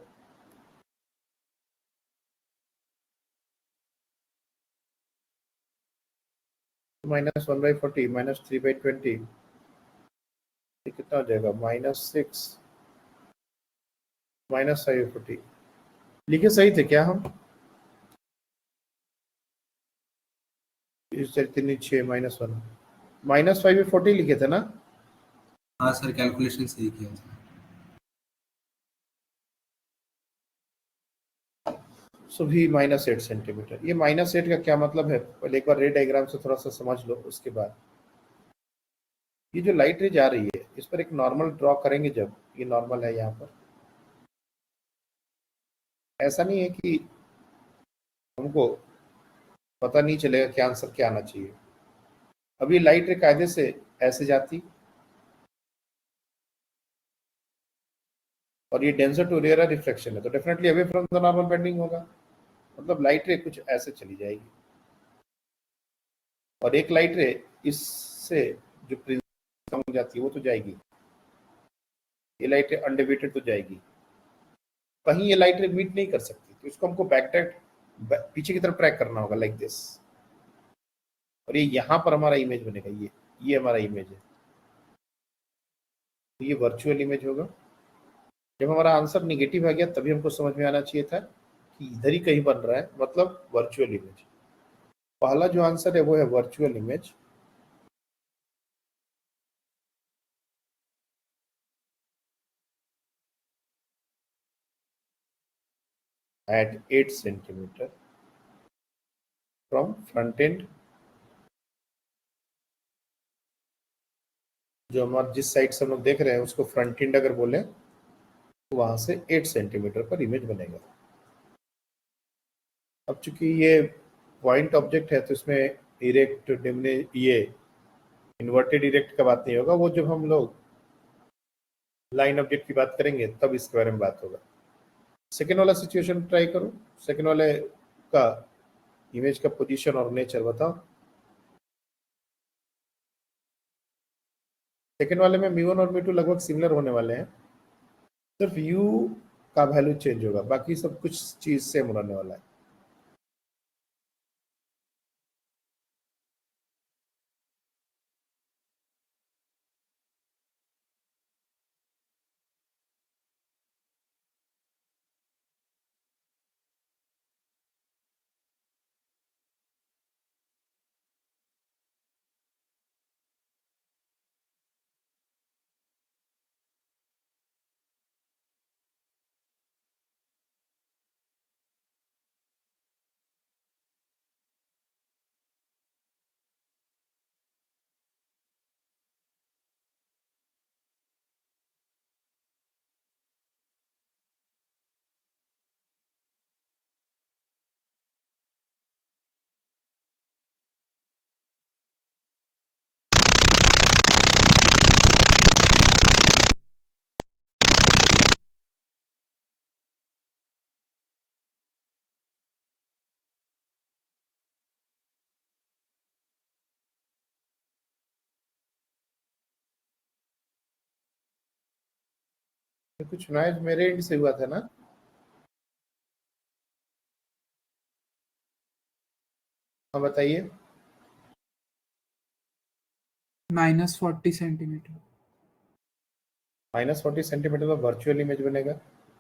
-1/40 -3/20, ये कितना हो जाएगा? -6 -5/40। लिखे सही थे क्या हम? इस 3 6 -1 -5/40 लिखे थे ना? हाँ सर, कैलकुलेशन सही किया था। सो भी -8 सेंटीमीटर। ये -8 का क्या मतलब है, पहले एक बार रे डायग्राम से थोड़ा सा समझ लो, उसके बाद ये जो लाइट रे जा रही है इस पर एक नॉर्मल ड्रॉ करेंगे। जब ये नॉर्मल है यहाँ पर, ऐसा नहीं है कि हमको पता नहीं चलेगा कि आंसर क्या आना चाहिए। अब ये लाइट रे कायदे से ऐसे जाती और ये डेंसर टू रेयर रिफ्लेक्शन है, तो definitely away from the normal bending होगा, मतलब लाइट रे कुछ ऐसे चली जाएगी। और एक लाइट रे इससे जो प्रिज्म जाती है वो तो जाएगी, ये लाइट रे अनडेविएटेड तो जाएगी, कहीं ये लाइट रे मीट नहीं कर सकती, तो इसको हमको बैक ट्रैक पीछे की तरफ ट्रैक करना होगा लाइक दिस। और ये यहाँ पर हमारा इमेज बनेगा, ये हमारा इमेज है, तो ये वर्चुअल इमेज होगा। जब हमारा आंसर निगेटिव आ गया तभी हमको समझ में आना चाहिए था कि इधर ही कहीं बन रहा है, मतलब वर्चुअल इमेज। पहला जो आंसर है वो है virtual image. at 8 centimeter from front end, जो हमारे जिस साइड से हम लोग देख रहे हैं उसको फ्रंट एंड अगर बोले तो वहां से 8 सेंटीमीटर पर इमेज बनेगा। अब चूंकि ये पॉइंट ऑब्जेक्ट है तो इसमें इरेक्ट डिमने ये इन्वर्टेड इरेक्ट का बात नहीं होगा, वो जब हम लोग लाइन ऑब्जेक्ट की बात करेंगे तब इसके बारे में बात होगा। सेकेंड वाला सिचुएशन ट्राई करो, सेकेंड वाले का इमेज का पोजीशन और नेचर बताओ। सेकेंड वाले में μ1 और μ2 लगभग सिमिलर होने वाले हैं, सिर्फ u का वैल्यू चेंज होगा, बाकी सब कुछ चीज सेम रहने वाला है। तो कुछ नॉइज मेरे एंड से हुआ था ना? हाँ बताइए। -40 सेंटीमीटर। -40 सेंटीमीटर का वर्चुअल इमेज बनेगा।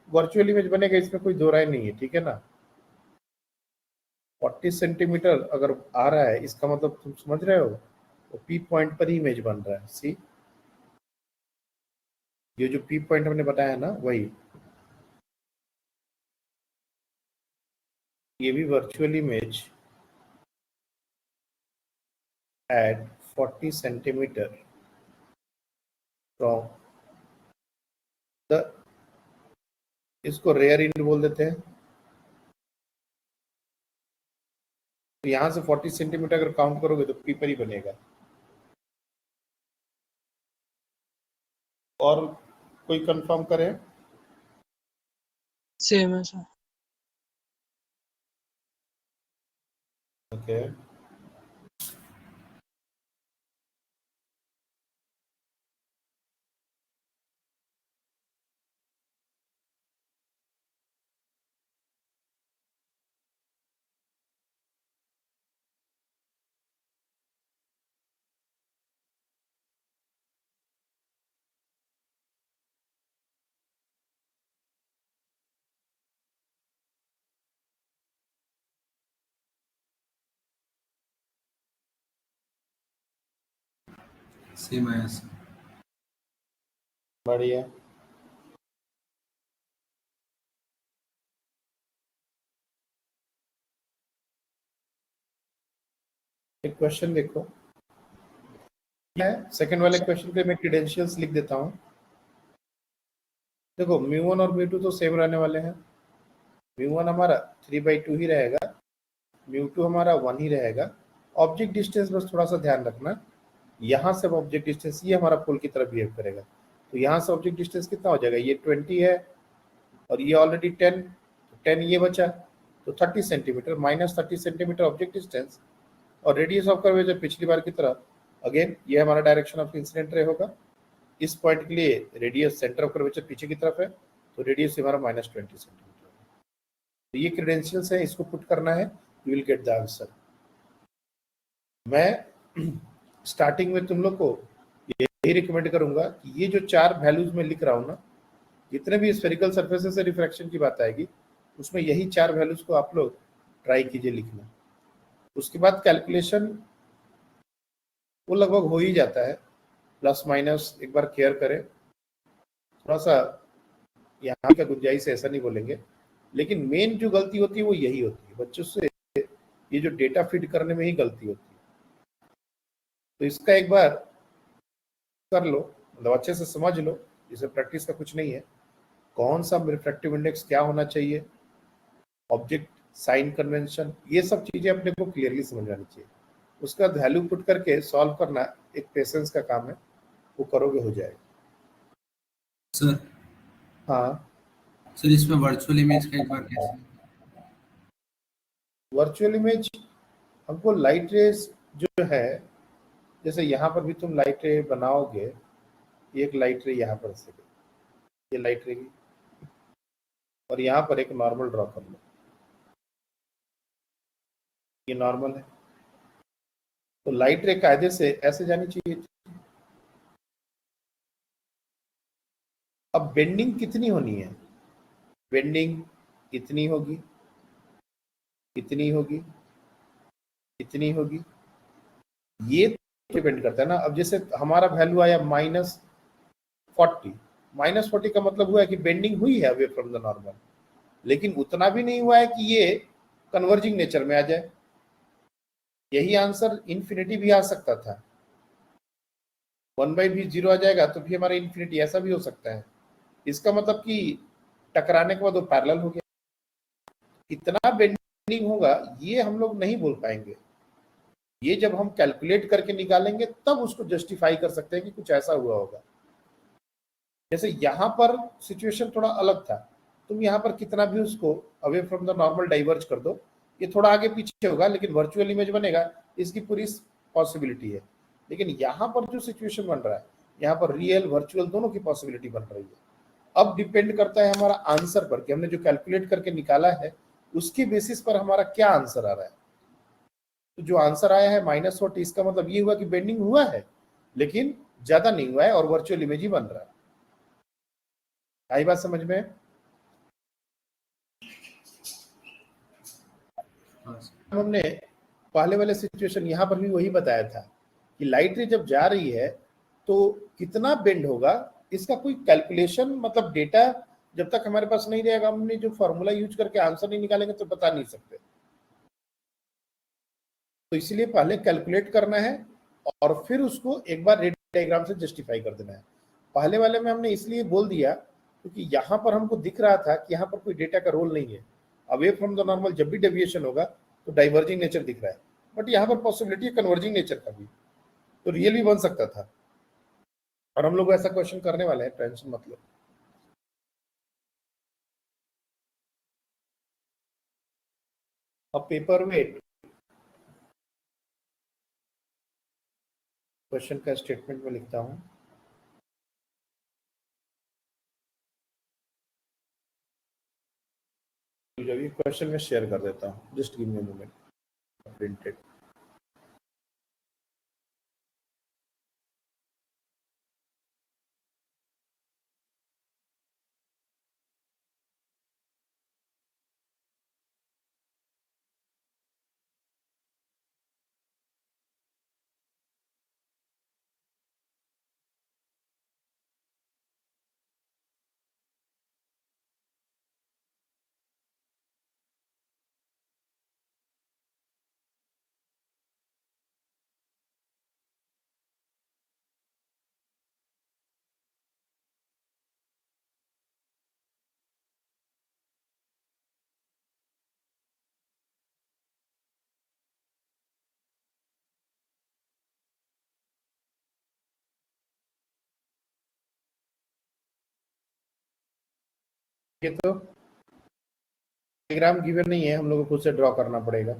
वर्चुअल इमेज बनेगा, इसमें कोई दो राय नहीं है, ठीक है ना। 40 सेंटीमीटर अगर आ रहा है, इसका मतलब तुम समझ रहे हो, वो पी पॉइंट पर ही इमेज बन रहा है। सी, ये जो पी पॉइंट हमने बताया ना, वही ये भी virtual image at 40 centimetre from the, इसको रेयर इंड बोल देते हैं। तो यहां से 40 सेंटीमीटर अगर काउंट करोगे तो पी पर ही बनेगा। और कोई कंफर्म करे? सेम है सर। ओके, सेम आया सर। बढ़िया। एक क्वेश्चन देखो, मैं सेकंड वाले क्वेश्चन पे मैं क्रेडेंशियल्स लिख देता हूं। देखो μ1 और μ2 तो सेम रहने वाले हैं। μ1 हमारा 3/2 ही रहेगा, μ2 हमारा 1 ही रहेगा। ऑब्जेक्ट डिस्टेंस बस थोड़ा सा ध्यान रखना, यहाँ से ऑब्जेक्ट डिस्टेंस ये हमारा पोल की तरफ बिहेव करेगा, तो यहाँ से ऑब्जेक्ट डिस्टेंस कितना हो जाएगा, ये 20 है और ये ऑलरेडी 10 ये बचा, तो 30 सेंटीमीटर -30 सेंटीमीटर ऑब्जेक्ट डिस्टेंस। और रेडियस ऑफ कर्वेचर पिछली बार की तरह, अगेन ये हमारा डायरेक्शन ऑफ इंसिडेंट रे होगा। इस पॉइंट के लिए रेडियस सेंटर ऑफ कर्वेचर पीछे की तरफ है, तो रेडियस हमारा -20 सेंटीमीटर। तो ये क्रेडेंशियल्स है, इसको पुट करना है, you will get the answer. मैं स्टार्टिंग में तुम लोग को यही रिकमेंड करूंगा कि ये जो 4 वैल्यूज में लिख रहा हूं ना, जितने भी स्फेरिकल सरफेसेस से रिफ्रैक्शन की बात आएगी, उसमें यही 4 वैल्यूज को आप लोग ट्राई कीजिए लिखना। उसके बाद कैलकुलेशन वो लगभग हो ही जाता है, प्लस माइनस एक बार केयर करें, थोड़ा सा यहाँ का गुंजाइश ऐसा नहीं बोलेंगे, लेकिन मेन जो गलती होती है वो यही होती है, बच्चों से ये जो डेटा फीड करने में ही गलती होती है। तो इसका एक बार कर लो, मतलब अच्छे से समझ लो, इसे प्रैक्टिस का कुछ नहीं है। कौन सा रिफ्रैक्टिव इंडेक्स क्या होना चाहिए, ऑब्जेक्ट साइन कन्वेंशन, ये सब चीजें अपने को क्लियरली समझ आनी चाहिए। उसका वैल्यू पुट करके सॉल्व करना एक पेशेंस का काम है, वो करोगे हो जाएगा। सर हाँ, सर इसमें वर्चुअल इमेज का एक बार कैसे? वर्चुअल इमेज हमको लाइट रेज जो है, जैसे यहाँ पर भी तुम लाइट रे बनाओगे, एक लाइट रे यहाँ पर से, ये लाइट रे और यहाँ पर एक नॉर्मल ड्रॉ कर लो, ये नॉर्मल है, तो लाइट रे कायदे से ऐसे जानी चाहिए। अब बेंडिंग कितनी होनी है, बेंडिंग इतनी होगी, इतनी होगी, इतनी होगी, ये डिपेंड करता है ना। अब जैसे हमारा वैल्यू आया -40, -40 का मतलब हुआ है कि बेंडिंग हुई है अवे फ्रॉम द नॉर्मल, लेकिन उतना भी नहीं हुआ है कि ये कन्वर्जिंग नेचर में आ जाए। यही आंसर इन्फिनिटी भी आ सकता था, 1/v 0 आ जाएगा तो भी हमारा इन्फिनिटी, ऐसा भी हो सकता है। इसका मतलब कि टकराने के बाद वो पैरेलल हो गया। कितना बेंडिंग होगा ये हम लोग नहीं बोल पाएंगे, ये जब हम कैलकुलेट करके निकालेंगे तब उसको जस्टिफाई कर सकते हैं कि कुछ ऐसा हुआ होगा। जैसे यहाँ पर सिचुएशन थोड़ा अलग था, तुम यहाँ पर कितना भी उसको away from the normal diverge कर दो, ये थोड़ा आगे पीछे होगा, लेकिन वर्चुअल इमेज बनेगा, इसकी पूरी पॉसिबिलिटी है। लेकिन यहाँ पर जो सिचुएशन बन रहा है, यहाँ पर रियल वर्चुअल दोनों की पॉसिबिलिटी बन रही है। अब डिपेंड करता है हमारा आंसर पर कि हमने जो कैलकुलेट करके निकाला है उसकी बेसिस पर हमारा क्या आंसर आ रहा है। तो जो आंसर आया है -40, इसका मतलब ये हुआ कि बेंडिंग हुआ है लेकिन ज्यादा नहीं हुआ है और वर्चुअल इमेज ही बन रहा है। आई बात समझ में? हाँ सर। हमने पहले वाले सिचुएशन यहाँ पर भी वही बताया था कि लाइट रे जब जा रही है तो कितना बेंड होगा, इसका कोई कैलकुलेशन मतलब डेटा जब तक हमारे पास नहीं रहेगा, हमने जो फॉर्मूला यूज करके आंसर नहीं निकालेंगे तो बता नहीं सकते। तो इसलिए पहले कैलकुलेट करना है और फिर उसको एक बार रेड डायग्राम से जस्टिफाई कर देना है। पहले वाले में हमने इसलिए बोल दिया क्योंकि यहाँ पर हमको दिख रहा था कि यहाँ पर कोई डेटा का रोल नहीं है। अवे फ्रॉम द नॉर्मल जब भी डेविएशन होगा तो डाइवर्जिंग नेचर दिख रहा है, बट यहाँ पर पॉसिबिलिटी है कन्वर्जिंग नेचर का भी, तो रियल भी बन सकता था। और हम लोग ऐसा क्वेश्चन करने वाले हैं, टेंशन मत लो। अब पेपर वेट क्वेश्चन का स्टेटमेंट में लिखता हूं। जब ये क्वेश्चन में शेयर कर देता हूं, just give me a moment. Printed ये तो डायग्राम गिवन नहीं है, हम लोग को खुद से ड्रॉ करना पड़ेगा।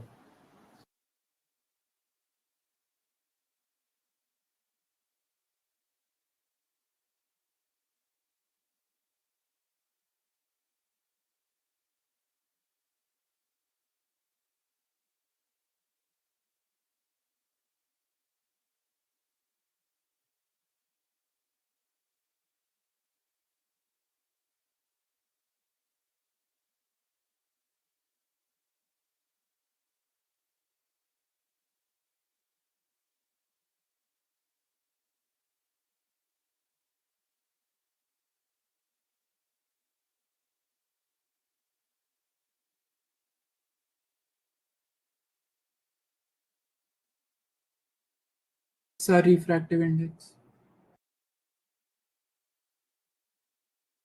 Sir, refractive index.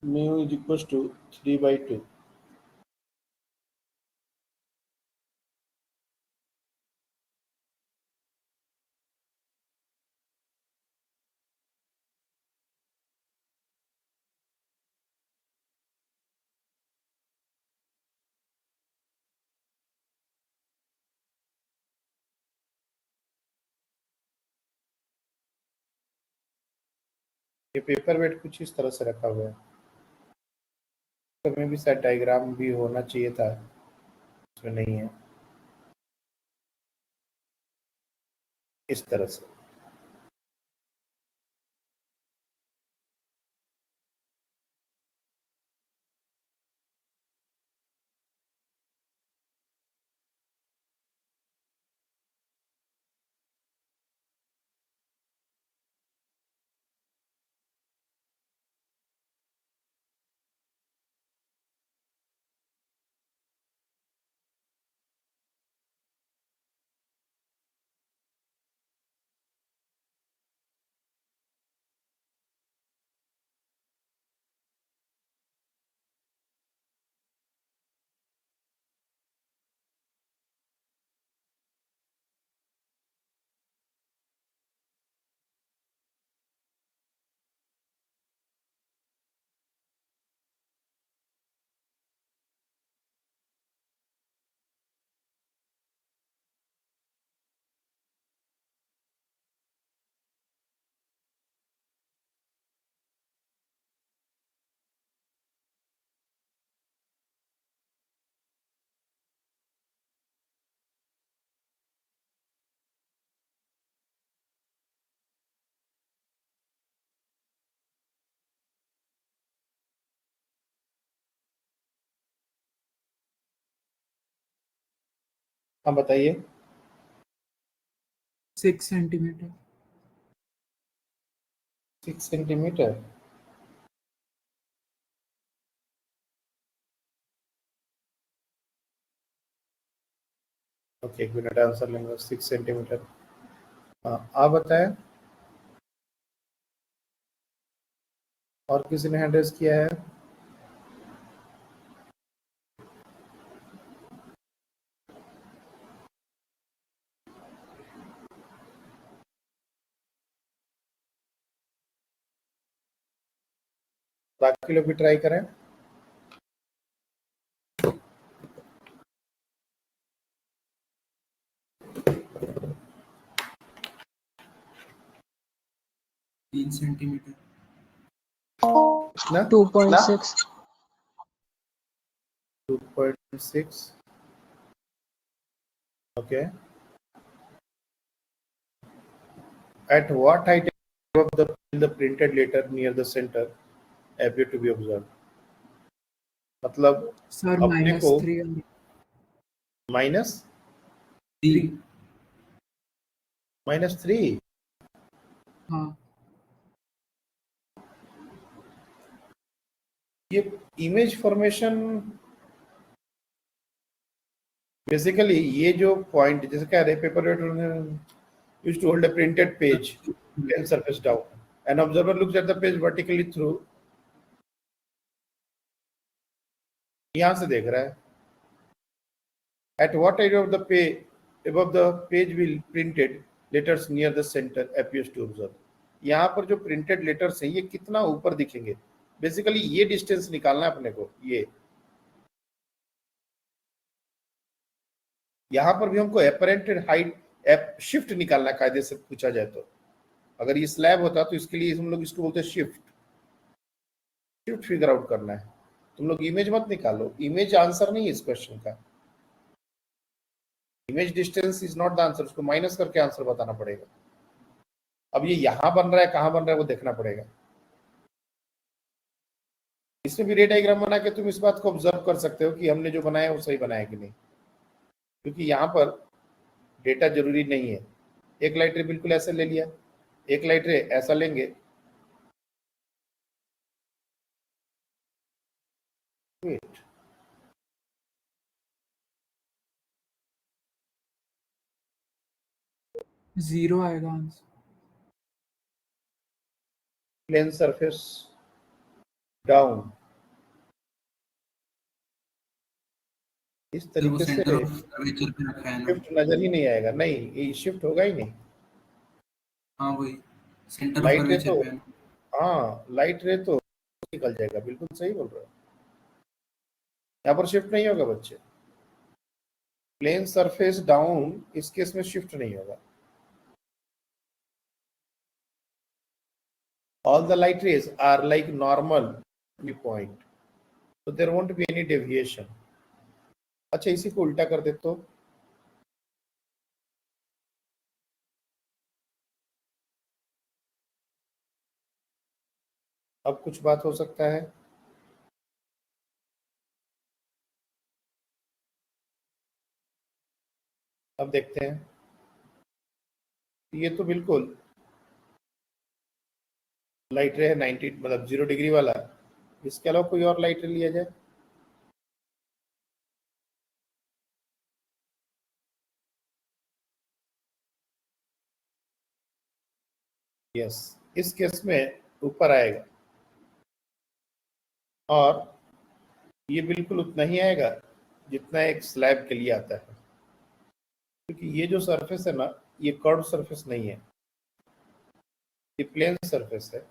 Mu is equal to 3/2। ये पेपर वेट कुछ इस तरह से रखा हुआ है, तो में भी शायद डायग्राम भी होना चाहिए था, इसमें नहीं है। इस तरह से हाँ बताइए। 6 centimeter. 6 सेंटीमीटर। ओके, एक मिनट आंसर लेंगे। 6 सेंटीमीटर। हाँ, आप बताएं। और किसी ने हैंड रेज किया है? बाकी लोग भी ट्राई करें। तीन सेंटीमीटर। ना 2.6. 2.6। Okay. At what height of the printed letter near the center appear to be observed? मतलब Sir, अपने को -3 only. माइनस तीन। -3। हाँ. ये इमेज फॉर्मेशन बेसिकली ये जो पॉइंट जैसे कह रहे paper used to hold a printed page plane surface down an observer looks at the page vertically through. यहां से देख रहा है। At what area of the page above the page will printed letters near the center appears to observe। यहाँ पर जो printed letters हैं ये कितना ऊपर दिखेंगे, बेसिकली ये डिस्टेंस निकालना है अपने को। ये यहाँ पर भी हमको एपरेंटेड हाइट शिफ्ट निकालना है कायदे से पूछा जाए तो। अगर ये स्लैब होता तो इसके लिए हम लोग इसको बोलते हैं शिफ्ट। शिफ्ट फिगर आउट करना है। तुम लोग इमेज मत निकालो, इमेज आंसर नहीं है इस क्वेश्चन का। Image distance is not the answer, उसको माइनस करके आंसर बताना पड़ेगा। अब ये यहां बन रहा है कहां बन रहा है वो देखना पड़ेगा। इसमें भी रे डायग्राम बना के तुम इस बात को ऑब्जर्व कर सकते हो कि हमने जो बनाया वो सही बनाया कि नहीं, क्योंकि यहाँ पर डेटा जरूरी नहीं है। एक लाइट रे बिल्कुल ऐसे ले लिया, एक लाइट रे ऐसा लेंगे। वेट, Zero आएगा आंसर. प्लेन सरफेस डाउन इस सर वो तरीके से सेंटर ऑफ कर्वेचर पे रखा है ना। शिफ्ट नजर ही नहीं आएगा। नहीं, ये शिफ्ट होगा ही नहीं। हाँ वही सेंटर ऑफ लाइट रे कर्वेचर तो पे है ना। हाँ, लाइट रे तो निकल जाएगा। बिल्कुल सही बोल रहे हो। यहाँ पर शिफ्ट नहीं होगा बच्चे। प्लेन सरफेस डाउन इस केस में शिफ्ट नहीं होगा। All the light rays are like normal point, so there won't be any deviation। अच्छा, इसी को उल्टा कर दे तो अब कुछ बात हो सकता है। अब देखते हैं। ये तो बिल्कुल लाइट रे है 90 मतलब 0 डिग्री वाला। इसके अलावा कोई और लाइट रे लिया जाए। यस, इस केस में ऊपर आएगा और ये बिल्कुल उतना ही आएगा जितना एक स्लैब के लिए आता है, क्योंकि ये जो सरफेस है ना ये कर्व सरफेस नहीं है, ये प्लेन सरफेस है।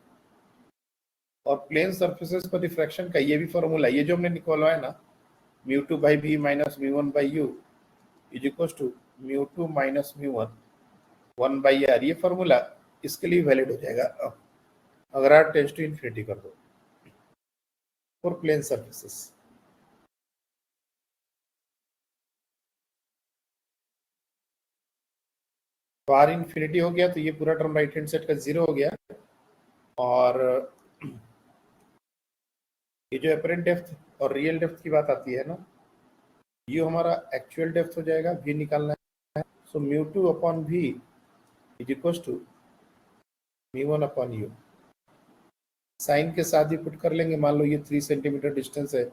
और प्लेन सरफेसेस पर रिफ्रैक्शन का ये भी फॉर्मूला, ये जो हमने निकाला है ना, μ2/b minus μ1/u is equal to μ2 minus μ1 1/r। ये फॉर्मूला इसके लिए वैलिड हो जाएगा अगर r टेंड्स टू इन्फिनिटी कर दो फॉर प्लेन सरफेसेस। तो r इन्फिनिटी हो गया तो ये पूरा टर्म राइट हैंड साइड का 0 हो गया। और ये जो अपरेंट डेप्थ और रियल डेप्थ की बात आती है ना, यू हमारा एक्चुअल डेप्थ हो जाएगा, वी निकालना है, so mu two upon V is equal to mu one upon U. Sine के साथ ही पुट कर लेंगे, मान लो ये 3 सेंटीमीटर डिस्टेंस है,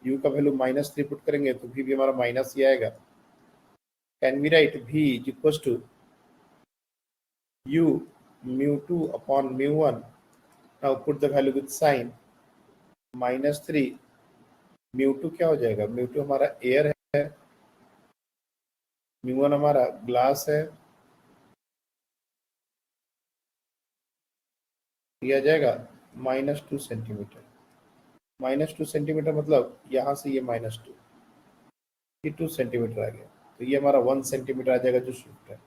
u का वैल्यू -3 पुट करेंगे तो v भी हमारा माइनस ही आएगा। Can we write v is equal to u mu two upon mu one, now put the value with sign, -3 mu two क्या हो जाएगा, म्यू टू हमारा एयर है, म्यू वन हमारा ग्लास है, दिया जाएगा -2 सेंटीमीटर। -2 सेंटीमीटर मतलब यहाँ से ये -2, ये 2 सेंटीमीटर आ गया, तो ये हमारा 1 सेंटीमीटर आ जाएगा जो शिफ्ट है।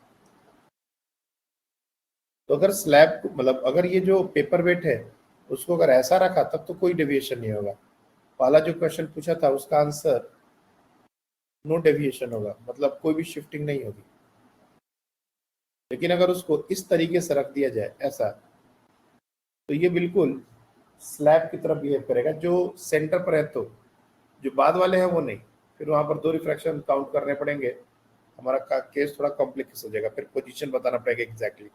तो अगर स्लैब मतलब अगर ये जो पेपर वेट है उसको अगर ऐसा रखा तब तो कोई डेविएशन नहीं होगा। पहला जो क्वेश्चन पूछा था उसका आंसर नो डेविएशन होगा, मतलब कोई भी शिफ्टिंग नहीं होगी। लेकिन अगर उसको इस तरीके से रख दिया जाए ऐसा, तो ये बिल्कुल स्लैब की तरफ बिहेव करेगा। जो सेंटर पर है, तो जो बाद वाले हैं वो नहीं, फिर वहां पर 2 रिफ्रैक्शन काउंट करने पड़ेंगे, हमारा केस थोड़ा कॉम्प्लेक्स हो जाएगा, फिर पोजीशन बताना पड़ेगा एग्जैक्टली।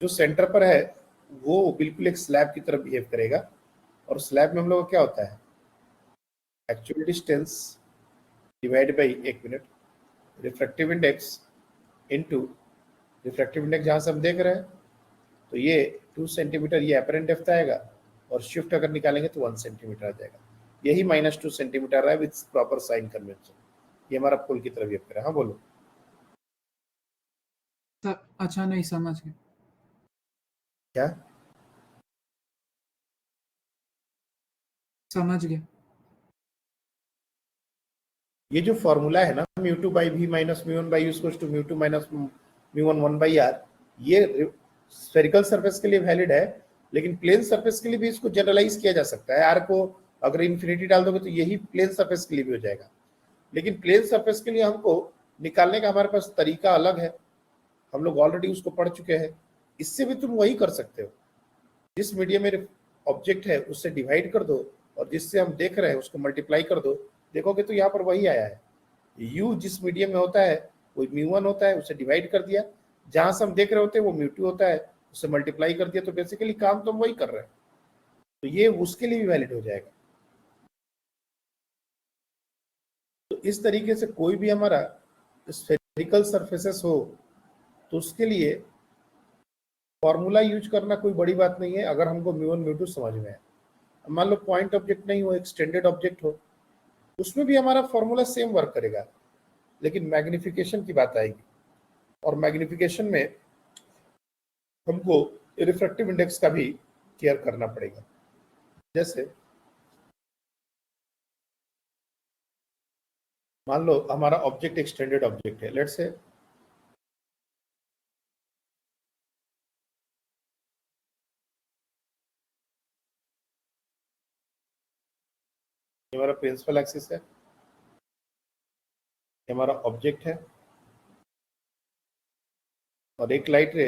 जो सेंटर पर है वो बिल्कुल एक स्लैब की तरफ बिहेव करेगा, और स्लैब में हम लोग का क्या होता है, actual distance divide by 1 minute refractive index into refractive index जहां से हम देख रहे हैं, तो ये 2 सेंटीमीटर ये अपरेंट डेप्थ आएगा, और शिफ्ट अगर निकालेंगे तो 1 सेंटीमीटर आ जाएगा। यही -2 सेंटीमीटर है विद प्रॉपर साइन कन्वेंशन। ये हमारा पुल की तरफ बिहेव करेगा। हाँ बोलो। अच्छा नहीं समझ गया। क्या समझ गया। ये जो फॉर्मूला है ना, mu two by V minus mu one by U equals to mu two minus mu one 1 by R, ये स्फेरिकल सरफेस के लिए वैलिड है, लेकिन प्लेन सरफेस के लिए भी इसको जनरलाइज किया जा सकता है। आर को अगर इन्फिनिटी डाल दोगे तो यही प्लेन सरफेस के लिए भी हो जाएगा, लेकिन प्लेन सरफेस के लिए हमको निकालने का हमारे पास तरीका अलग है, हम लोग ऑलरेडी उसको पढ़ चुके हैं। इससे भी तुम वही कर सकते हो, जिस मीडियम में ऑब्जेक्ट है उससे डिवाइड कर दो, और जिससे हम देख रहे हैं उसको मल्टीप्लाई कर दो, देखोगे तो यहाँ पर वही आया है। u जिस मीडियम में होता है वो μ1 होता है, उसे डिवाइड कर दिया, जहां से हम देख रहे होते हैं वो μ2 होता है, उसे मल्टीप्लाई कर दिया, तो बेसिकली काम तो हम वही कर रहे हैं, तो ये उसके लिए भी वैलिड हो जाएगा। तो इस तरीके से कोई भी हमारा स्फेरिकल सरफेसेस हो तो उसके लिए फॉर्मूला यूज करना कोई बड़ी बात नहीं है, अगर हमको μ1 μ2 समझ में है। मान लो पॉइंट ऑब्जेक्ट नहीं हो, एक्सटेंडेड ऑब्जेक्ट हो, उसमें भी हमारा फॉर्मूला सेम वर्क करेगा, लेकिन मैग्निफिकेशन की बात आएगी, और मैग्निफिकेशन में हमको रिफ्रैक्टिव इंडेक्स का भी केयर करना पड़ेगा। जैसे मान लो हमारा ऑब्जेक्ट एक्सटेंडेड ऑब्जेक्ट है, लेट्स से ये हमारा प्रिंसिपल एक्सिस है, ये हमारा ऑब्जेक्ट है, और एक लाइट रे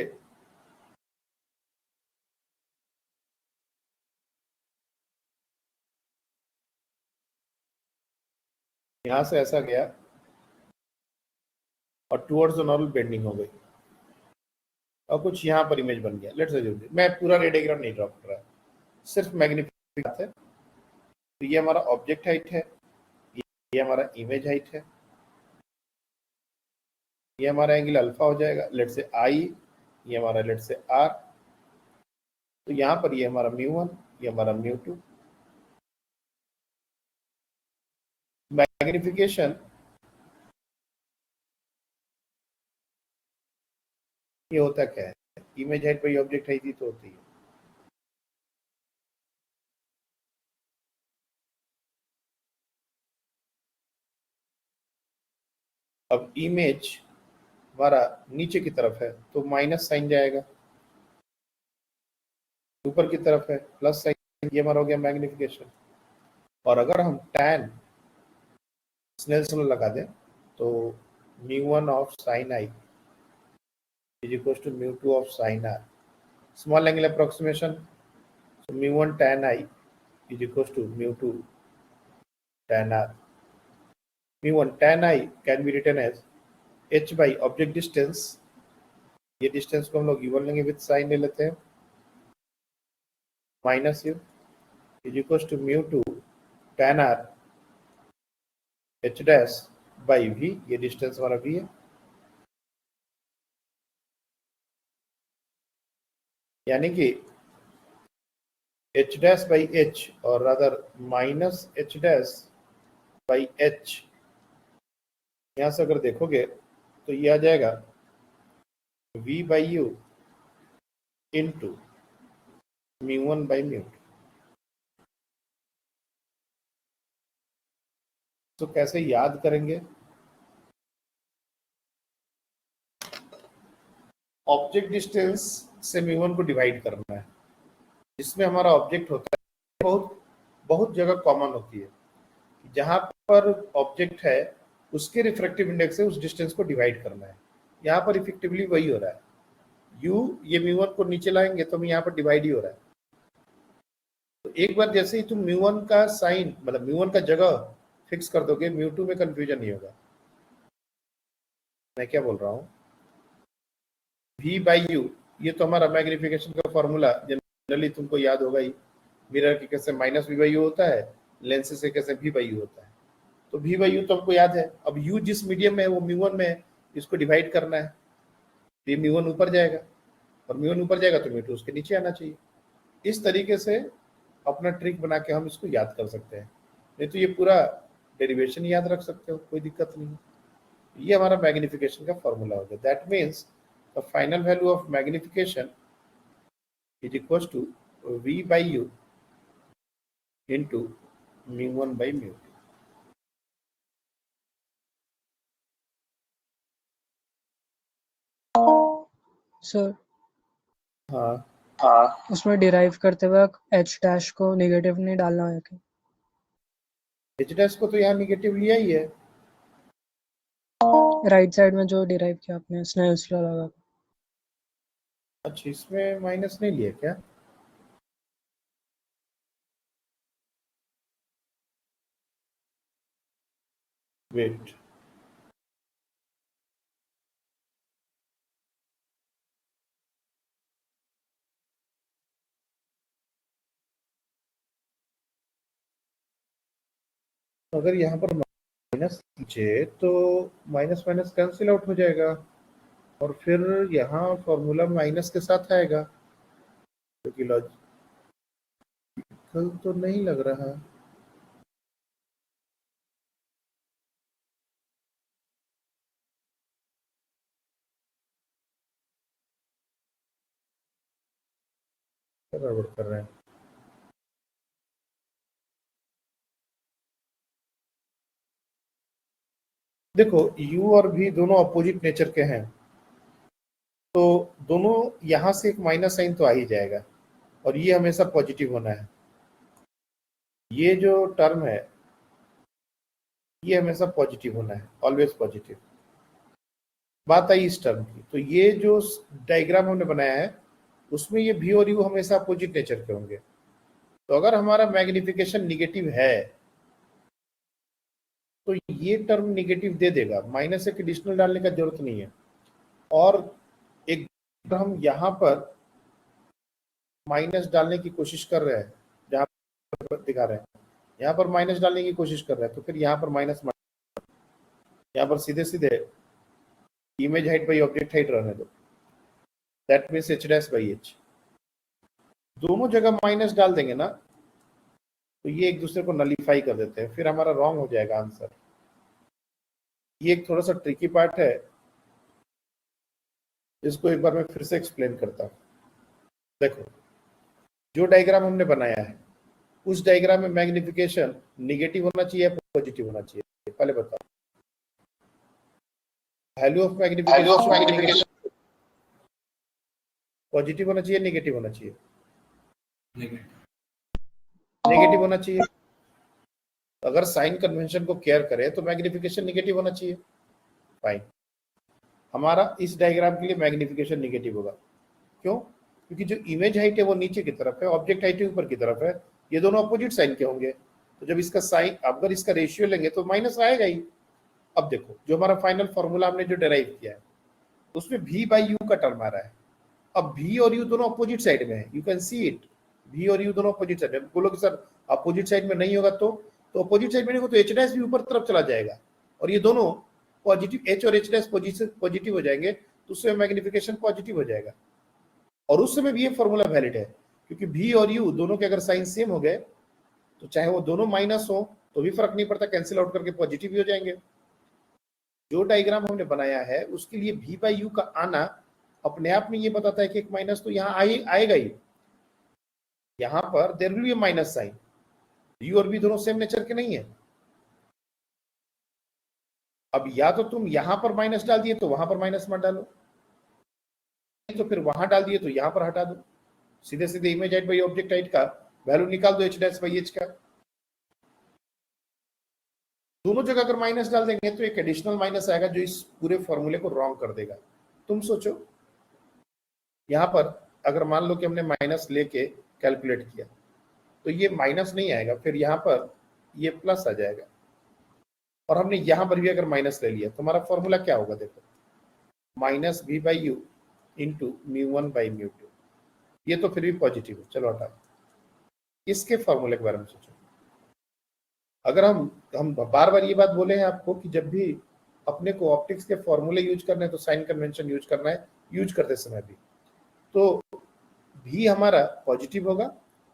यहां से ऐसा गया और टुवर्ड्स द नॉर्मल बेंडिंग हो गई, और कुछ यहाँ पर इमेज बन गया। लेट्स अज्यूम, मैं पूरा रे डायग्राम नहीं ड्रॉ कर रहा, सिर्फ मैग्निफिकेशन है। तो ये हमारा ऑब्जेक्ट हाइट है, ये हमारा इमेज हाइट है, ये हमारा एंगल अल्फा हो जाएगा, लेट से आई, ये हमारा लेट से आर, तो यहाँ पर ये हमारा μ1, ये हमारा μ2। मैग्निफिकेशन ये होता क्या है, इमेज हाइट पर ऑब्जेक्ट हाइट ही तो होती है। अब इमेज हमारा नीचे की तरफ है तो माइनस साइन जाएगा, ऊपर की तरफ है प्लस साइन, ये हमारा हो गया मैग्निफिकेशन। और अगर हम tan स्नेल्स लॉ लगा दें तो μ1 of sine i is equal to μ2 of sine r, small angle approximation, so μ1 tan i is equals to μ2 tan r। mu1 tan I can be written as h by object distance, ये distance को हम लोग u1 लेंगे with sign ले लेते हैं, minus u is equal to mu2 tan r h dash by v, ये distance हमारा v है, यानी कि h डैश बाई h और rather minus h dash by h, यहां से अगर देखोगे तो ये आ जाएगा v by U into mu1 by mu2। तो कैसे याद करेंगे? ऑब्जेक्ट डिस्टेंस से mu1 को डिवाइड करना है, जिसमें हमारा ऑब्जेक्ट होता है बहुत बहुत जगह कॉमन होती है, जहां पर ऑब्जेक्ट है उसके रिफ्रैक्टिव इंडेक्स से उस डिस्टेंस को डिवाइड करना है। यहाँ पर इफेक्टिवली वही हो रहा है, u ये mu1 को नीचे लाएंगे तो यहाँ पर डिवाइड ही हो रहा है। तो एक बार जैसे ही तुम mu1 का साइन मतलब mu1 का जगह फिक्स कर दोगे, mu2 में कंफ्यूजन नहीं होगा। मैं क्या बोल रहा हूँ, v बाई यू, ये तो हमारा मैग्निफिकेशन का फॉर्मूला जनरली तुमको याद होगा ही, मिरर के कैसे माइनस v बाई यू होता है, लेंस से कैसे v बाई यू होता है। तो v बाई यू तो हमको याद है, अब u जिस मीडियम में है वो mu1 में है, इसको डिवाइड करना है, तो ये mu1 ऊपर जाएगा और mu1 ऊपर जाएगा तो mu2 उसके नीचे आना चाहिए। इस तरीके से अपना ट्रिक बना के हम इसको याद कर सकते हैं, नहीं तो ये पूरा डेरिवेशन याद रख सकते हो, कोई दिक्कत नहीं है। ये हमारा मैग्निफिकेशन का फॉर्मूला हो गया। That means the final value of magnification is equal to v by U into mu1 by mu2। Sir हाँ, उसमें डिराइव करते वक्त h डैश को नेगेटिव नहीं डालना है क्या? h डैश को तो यहाँ निगेटिव लिया ही है, राइट साइड में जो डिराइव किया आपने स्नेल्स लॉ लगा के। अच्छा इसमें माइनस नहीं लिया क्या? वेट, अगर यहाँ पर माइनस लीजिए तो माइनस माइनस कैंसिल आउट हो जाएगा और फिर यहाँ फॉर्मूला माइनस के साथ आएगा, क्योंकि लॉजिकल तो नहीं लग रहा। क्या गड़बड़ कर रहे हैं? देखो u और v दोनों अपोजिट नेचर के हैं, तो दोनों यहाँ से एक माइनस साइन तो आ ही जाएगा और ये हमेशा पॉजिटिव होना है। ये जो टर्म है ये हमेशा पॉजिटिव होना है, ऑलवेज पॉजिटिव। बात आई इस टर्म की, तो ये जो डायग्राम हमने बनाया है उसमें ये v और u हमेशा अपोजिट नेचर के होंगे। तो अगर हमारा मैग्निफिकेशन निगेटिव है तो ये टर्म निगेटिव दे देगा, माइनस एक एडिशनल डालने का जरूरत नहीं है। और एक हम यहाँ पर माइनस डालने की कोशिश कर रहे हैं, जहाँ पर दिखा रहे हैं यहाँ पर माइनस डालने की कोशिश कर रहे हैं, तो फिर यहाँ पर माइनस, यहाँ पर सीधे सीधे image height by object height रहने दो, that means h dash by h। दोनों जगह माइनस डाल देंगे ना तो ये एक दूसरे को नलीफाई कर देते हैं, फिर हमारा रॉन्ग हो जाएगा आंसर। ये एक थोड़ा सा ट्रिकी पार्ट है, इसको एक बार मैं फिर से एक्सप्लेन करता हूँ। देखो जो डायग्राम हमने बनाया है उस डायग्राम में मैग्निफिकेशन निगेटिव होना चाहिए या पॉजिटिव होना चाहिए, पहले बताओ। वैल्यू ऑफ मैग्निफिकेशन पॉजिटिव होना चाहिए, नेगेटिव होना चाहिए? नेगेटिव होना चाहिए। अगर साइन कन्वेंशन को केयर करें तो मैग्निफिकेशन नेगेटिव होना चाहिए। फाइन, हमारा इस डायग्राम के लिए मैग्निफिकेशन नेगेटिव होगा। क्यों? क्योंकि जो इमेज हाइट है वो नीचे की तरफ है, ऑब्जेक्ट हाइट ऊपर की तरफ है, ये दोनों अपोजिट साइन के होंगे। तो जब इसका साइन, अगर इसका रेशियो लेंगे तो माइनस आएगा ही, अब देखो जो हमारा फाइनल फॉर्मूला हमने जो डेराइव किया है उसमें v बाई यू का टर्म आ रहा है। अब v और u दोनों अपोजिट साइड में है, you can see it, v और u दोनों अपोजिट साइड में। बोलोगे सर अपोजिट साइड में नहीं होगा तो अपोजिट साइड में नहीं होगा तो h डैश भी ऊपर तरफ चला जाएगा और ये दोनों पॉजिटिव, h और h डैश पॉजिटिव हो जाएंगे तो उससे मैग्निफिकेशन पॉजिटिव हो जाएगा और उस समय भी ये फॉर्मूला वैलिड है क्योंकि v और u दोनों के अगर साइन सेम हो गए तो चाहे वो दोनों माइनस हो तो भी फर्क नहीं पड़ता, कैंसिल आउट करके पॉजिटिव भी हो जाएंगे। जो डायग्राम हमने बनाया है उसके लिए v बाई यू का आना अपने आप में ये बताता है कि एक माइनस तो यहाँ आएगा ही, यहाँ पर there will be minus sign. u और v दोनों सेम नेचर के नहीं है। अब या तो तुम यहां पर माइनस डाल दिए तो वहां पर माइनस मत डालो, तो फिर वहां डाल दिए तो यहां पर हटा दो, सीधे सीधे image height by object height का वैल्यू निकाल दो h डैश बाई h का। दोनों जगह अगर माइनस डाल देंगे तो एक एडिशनल माइनस आएगा जो इस पूरे फॉर्मूले को रॉन्ग कर देगा। तुम सोचो यहां पर अगर मान लो कि हमने माइनस लेके कैलकुलेट किया तो ये माइनस नहीं आएगा, फिर यहाँ पर ये प्लस आ जाएगा और हमने यहां पर भी अगर माइनस ले लिया तो हमारा फॉर्मूला क्या होगा, देखो minus v by U into mu one by mu two, ये तो फिर भी पॉजिटिव है। चलो हटा, इसके फॉर्मूले के बारे में सोचो। अगर हम बार बार ये बात बोले हैं आपको कि जब भी अपने को ऑप्टिक्स के फॉर्मूले यूज करने हैं तो साइन कन्वेंशन यूज करना है, यूज करते समय भी तो v हमारा पॉजिटिव होगा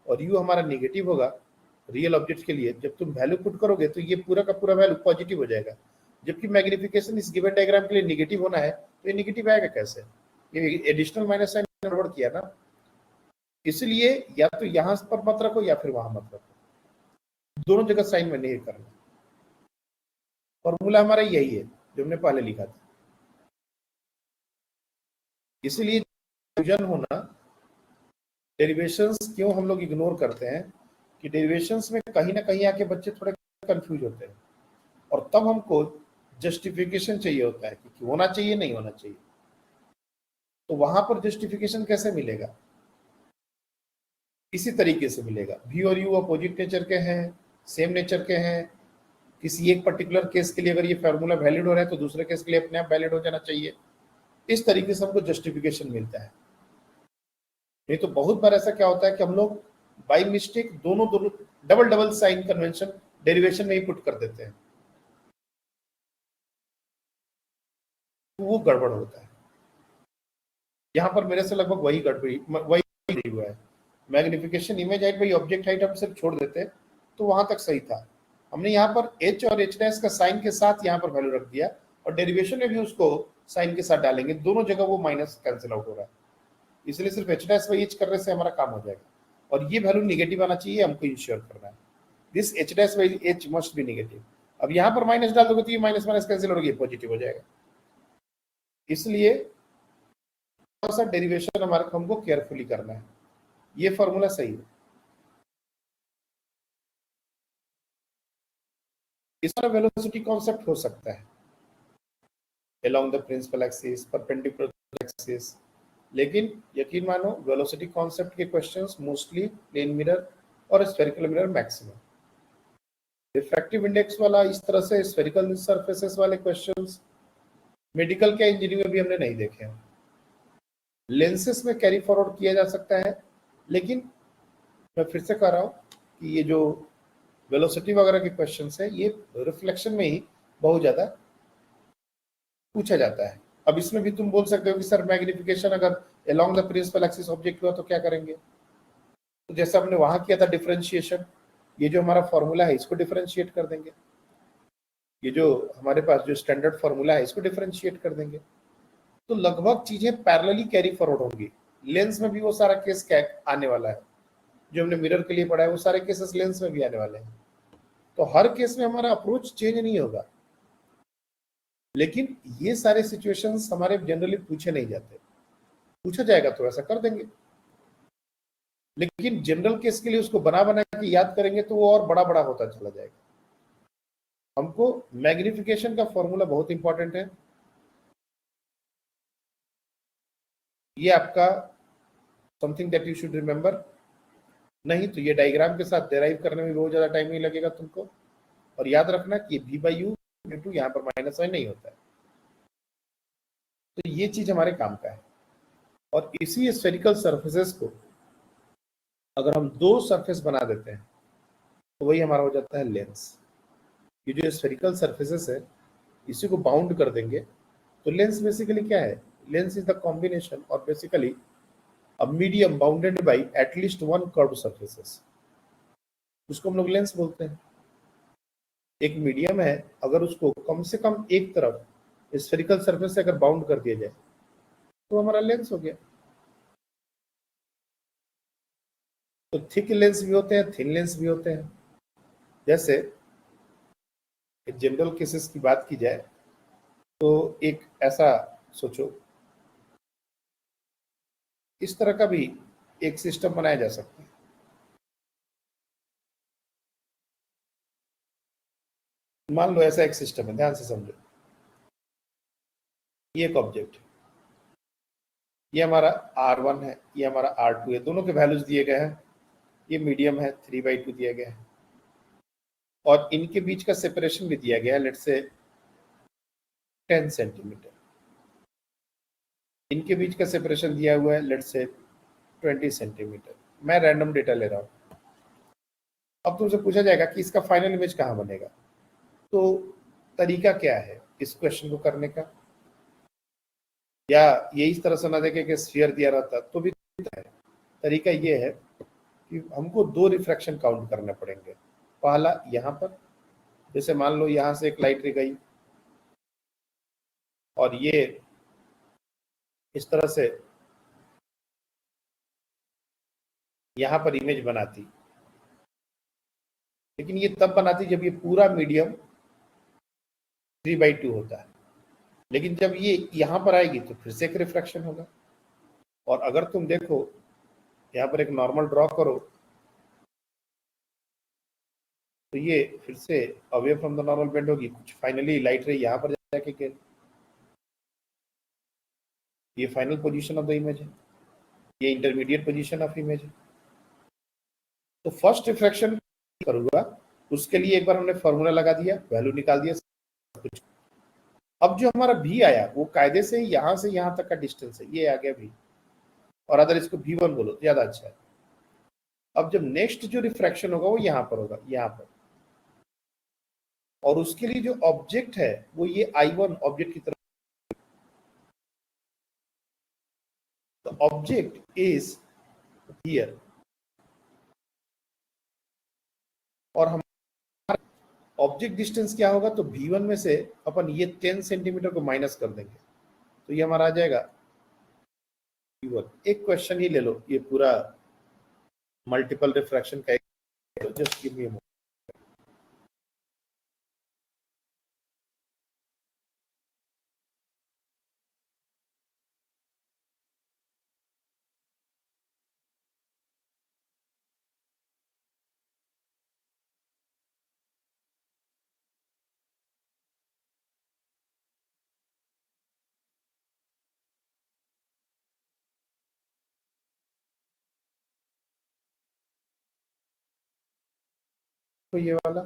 और u हमारा नेगेटिव होगा रियल ऑब्जेक्ट के लिए। जब तुम वैल्यू पुट करोगे तो ये पूरा का पूरा वैल्यू पॉजिटिव हो जाएगा, जबकि मैग्निफिकेशन इस गिवन डायग्राम के लिए नेगेटिव होना है तो ये नेगेटिव आएगा कैसे, ये एडिशनल माइनस साइन गड़बड़ किया ना। इसलिए या तो यहां पर मत रखो या फिर वहां मत रखो, दोनों जगह साइन में नहीं करना। फॉर्मूला हमारा यही है जो हमने पहले लिखा था। इसलिए फ्यूजन होना, डेरिवेशंस क्यों हम लोग इग्नोर करते हैं कि डेरिवेशंस में कहीं ना कहीं आके बच्चे थोड़े कंफ्यूज होते हैं और तब हमको जस्टिफिकेशन चाहिए होता है कि होना चाहिए नहीं होना चाहिए। तो वहां पर जस्टिफिकेशन कैसे मिलेगा, इसी तरीके से मिलेगा। v और u अपोजिट नेचर के हैं, सेम नेचर के हैं, किसी एक पर्टिकुलर केस के लिए अगर ये फॉर्मूला वैलिड हो रहा है तो दूसरे केस के लिए अपने आप वैलिड हो जाना चाहिए। इस तरीके से हमको जस्टिफिकेशन मिलता है। नहीं तो बहुत बार ऐसा क्या होता है कि हम लोग बाय मिस्टेक दोनों डबल साइन कन्वेंशन डेरिवेशन में ही पुट कर देते हैं, वो गड़बड़ होता है। यहां पर मेरे से लगभग वही हुआ है। Magnification image height by object height हम सिर्फ छोड़ देते तो वहां तक सही था। हमने यहाँ पर h और h डैश का साइन के साथ यहाँ पर वैल्यू रख दिया और डेरिवेशन में भी उसको साइन के साथ डालेंगे, दोनों जगह वो माइनस कैंसिल आउट हो रहा है। इसलिए सिर्फ h डैश बाई h करने से हमारा काम हो जाएगा और ये वैल्यू निगेटिव आना चाहिए, हमको इंश्योर करना है। This h dash by h must be negative. अब यहाँ पर माइनस डाल दोगे तो ये माइनस माइनस कैंसिल होगी, पॉजिटिव हो जाएगा। इसलिए थोड़ा सा डेरिवेशन हमारे हमको केयरफुली करना है। ये फॉर्मूला सही है। इसका वेलोसिटी कॉन्सेप्ट हो सकता है along the principal axis, perpendicular axis, लेकिन यकीन मानो वेलोसिटी कॉन्सेप्ट के क्वेश्चंस मोस्टली प्लेन मिरर और spherical mirror maximum. Refractive index वाला इस तरह से स्फेरिकल सरफेसेस वाले क्वेश्चंस मेडिकल के इंजीनियरिंग में भी हमने नहीं देखे हैं। लेंसेस में कैरी फॉरवर्ड किया जा सकता है, लेकिन मैं फिर से कह रहा हूँ कि ये जो वेलोसिटी वगैरह के क्वेश्चंस है ये रिफ्लेक्शन में ही बहुत ज्यादा पूछा जाता है। अब इसमें भी तुम बोल सकते हो कि सर मैग्निफिकेशन अगर along the principal axis object हुआ तो क्या करेंगे, तो जैसे हमने वहां किया था डिफरेंशिएशन, ये जो हमारा फॉर्मूला है इसको डिफरेंशिएट कर देंगे, ये जो हमारे पास जो स्टैंडर्ड फॉर्मूला है इसको डिफरेंशिएट कर देंगे, तो लगभग चीजें पैरेलली कैरी फॉरवर्ड होंगी। लेंस में भी वो सारा केस आने वाला है जो हमने मिरर के लिए पढ़ा है, वो सारे केसेस लेंस में भी आने वाले हैं। तो हर केस में हमारा अप्रोच चेंज नहीं होगा, लेकिन ये सारे सिचुएशंस हमारे जनरली पूछे नहीं जाते। पूछा जाएगा तो ऐसा कर देंगे, लेकिन जनरल केस के लिए उसको बना के याद करेंगे तो वो और बड़ा बड़ा होता चला जाएगा। हमको मैग्निफिकेशन का फॉर्मूला बहुत इंपॉर्टेंट है, ये आपका something that you should remember. नहीं तो ये डायग्राम के साथ डेराइव करने में बहुत ज्यादा टाइम नहीं लगेगा तुमको। और याद रखना कि v बाई यू ड्यू यहाँ पर माइनस साइन नहीं होता है। तो ये चीज हमारे काम का है। और इसी स्फेरिकल सरफेसेस को अगर हम दो सरफेस बना देते हैं तो वही हमारा हो जाता है लेंस। ये जो स्फेरिकल सरफेसेस है इसी को बाउंड कर देंगे तो लेंस बेसिकली क्या है? लेंस इज द कॉम्बिनेशन और basically a medium bounded by at least one curve surfaces, उसको हम लोग लेंस बोलते हैं। एक मीडियम है, अगर उसको कम से कम एक तरफ स्फेरिकल सरफेस से अगर बाउंड कर दिया जाए तो हमारा लेंस हो गया। तो थिक लेंस भी होते हैं, थिन लेंस भी होते हैं। जैसे जनरल केसेस की बात की जाए तो एक ऐसा सोचो, इस तरह का भी एक सिस्टम बनाया जा सकता है। मान लो ऐसा एक सिस्टम है, ध्यान से समझो। ये एक ऑब्जेक्ट, ये हमारा R1 है, ये हमारा R2 है, दोनों के वैल्यूज दिए गए हैं। ये मीडियम है, 3/2 दिया गया है और इनके बीच का सेपरेशन भी दिया गया है, लेट्स से 10 सेंटीमीटर। इनके बीच का सेपरेशन दिया हुआ है लेट्स से 20 सेंटीमीटर। मैं रैंडम डेटा ले रहा हूं। अब तुमसे पूछा जाएगा कि इसका फाइनल इमेज कहाँ बनेगा, तो तरीका क्या है इस क्वेश्चन को करने का? या ये इस तरह से ना देखे कि स्फीयर दिया रहता तो भी है। तरीका ये है कि हमको दो रिफ्रैक्शन काउंट करने पड़ेंगे। पहला यहाँ पर, जैसे मान लो यहाँ से एक लाइट गई और ये इस तरह से यहाँ पर इमेज बनाती, लेकिन ये तब बनाती जब ये पूरा मीडियम 3/2 होता है। लेकिन जब ये यहाँ पर आएगी तो फिर से एक रिफ्रैक्शन होगा। और अगर तुम देखो यहाँ पर एक नॉर्मल ड्रॉ करो तो ये फिर से away from the normal bend होगी, कुछ फाइनली लाइट रे यहाँ पर जाके गिर। ये final position of the image है, ये इंटरमीडिएट पोजीशन ऑफ इमेज है। तो फर्स्ट रिफ्रैक्शन करूंगा, उसके लिए एक बार हमने फॉर्मूला लगा दिया, वैल्यू निकाल दिया कुछ। अब जो हमारा भी आया वो कायदे से यहाँ से यहाँ तक का डिस्टेंस है, ये आ गया भी, और अगर इसको V1 बोलो तो ज्यादा अच्छा है। अब जब नेक्स्ट जो रिफ्रैक्शन होगा वो यहाँ पर होगा, यहाँ पर, और उसके लिए जो ऑब्जेक्ट है वो ये I1 ऑब्जेक्ट की तरफ। तो ऑब्जेक्ट इज हियर और हम ऑब्जेक्ट डिस्टेंस क्या होगा, तो V1 में से अपन ये 10 सेंटीमीटर को माइनस कर देंगे तो ये हमारा आ जाएगा V1। एक क्वेश्चन ही ले लो, ये पूरा मल्टीपल रिफ्रैक्शन का एक, just give me a moment. तो ये वाला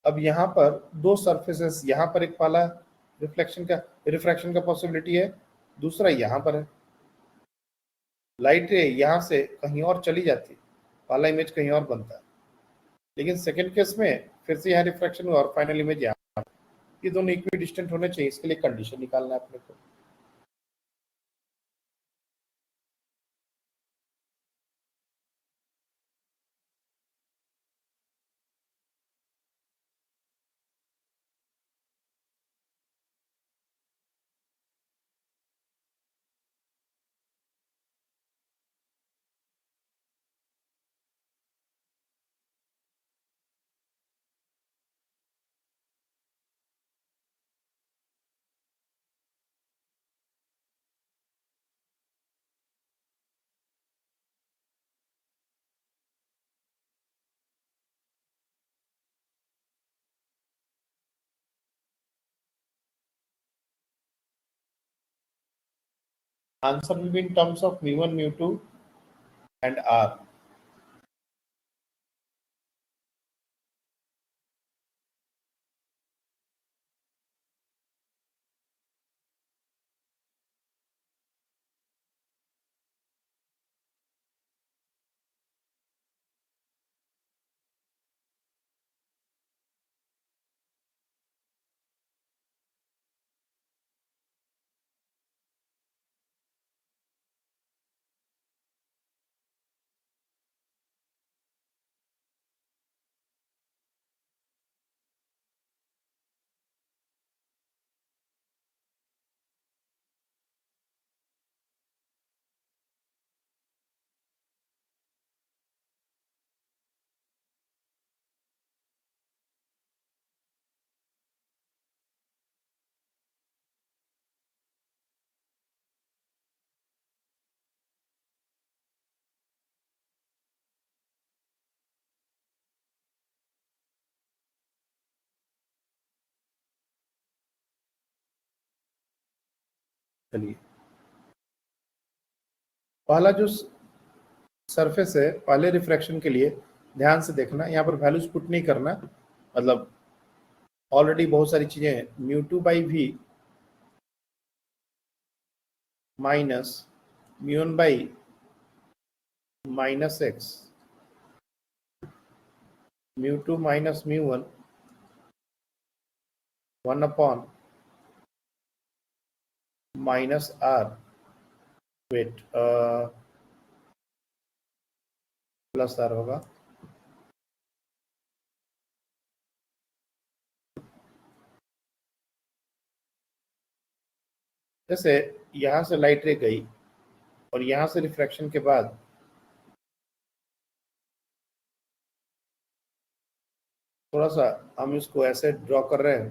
अब यहाँ पर दो सरफेसेस, यहाँ पर एक पाला रिफ्रैक्शन का पॉसिबिलिटी है, दूसरा यहाँ पर है। लाइट रे यहाँ से कहीं और चली जाती, पाला इमेज कहीं और बनता है। लेकिन सेकंड केस में फिर से यहाँ रिफ्रैक्शन हुआ और फाइनल इमेज यहाँ। ये दोनों इक्वी डिस्टेंट होने चाहिए, इसके लिए कंडीशन निकालना है अपने को। Answer will be in terms of mu1, mu2 and R. चलिए, पहला जो सरफेस है, पहले रिफ्रैक्शन के लिए ध्यान से देखना, यहाँ पर वैल्यूज पुट नहीं करना, मतलब ऑलरेडी बहुत सारी चीजें हैं। mu2 by V minus mu1 by minus X, mu2 minus mu1 1 upon minus R, wait plus R होगा, जैसे यहां से लाइट रे गई और यहां से रिफ्रैक्शन के बाद थोड़ा सा हम इसको ऐसे ड्रॉ कर रहे हैं,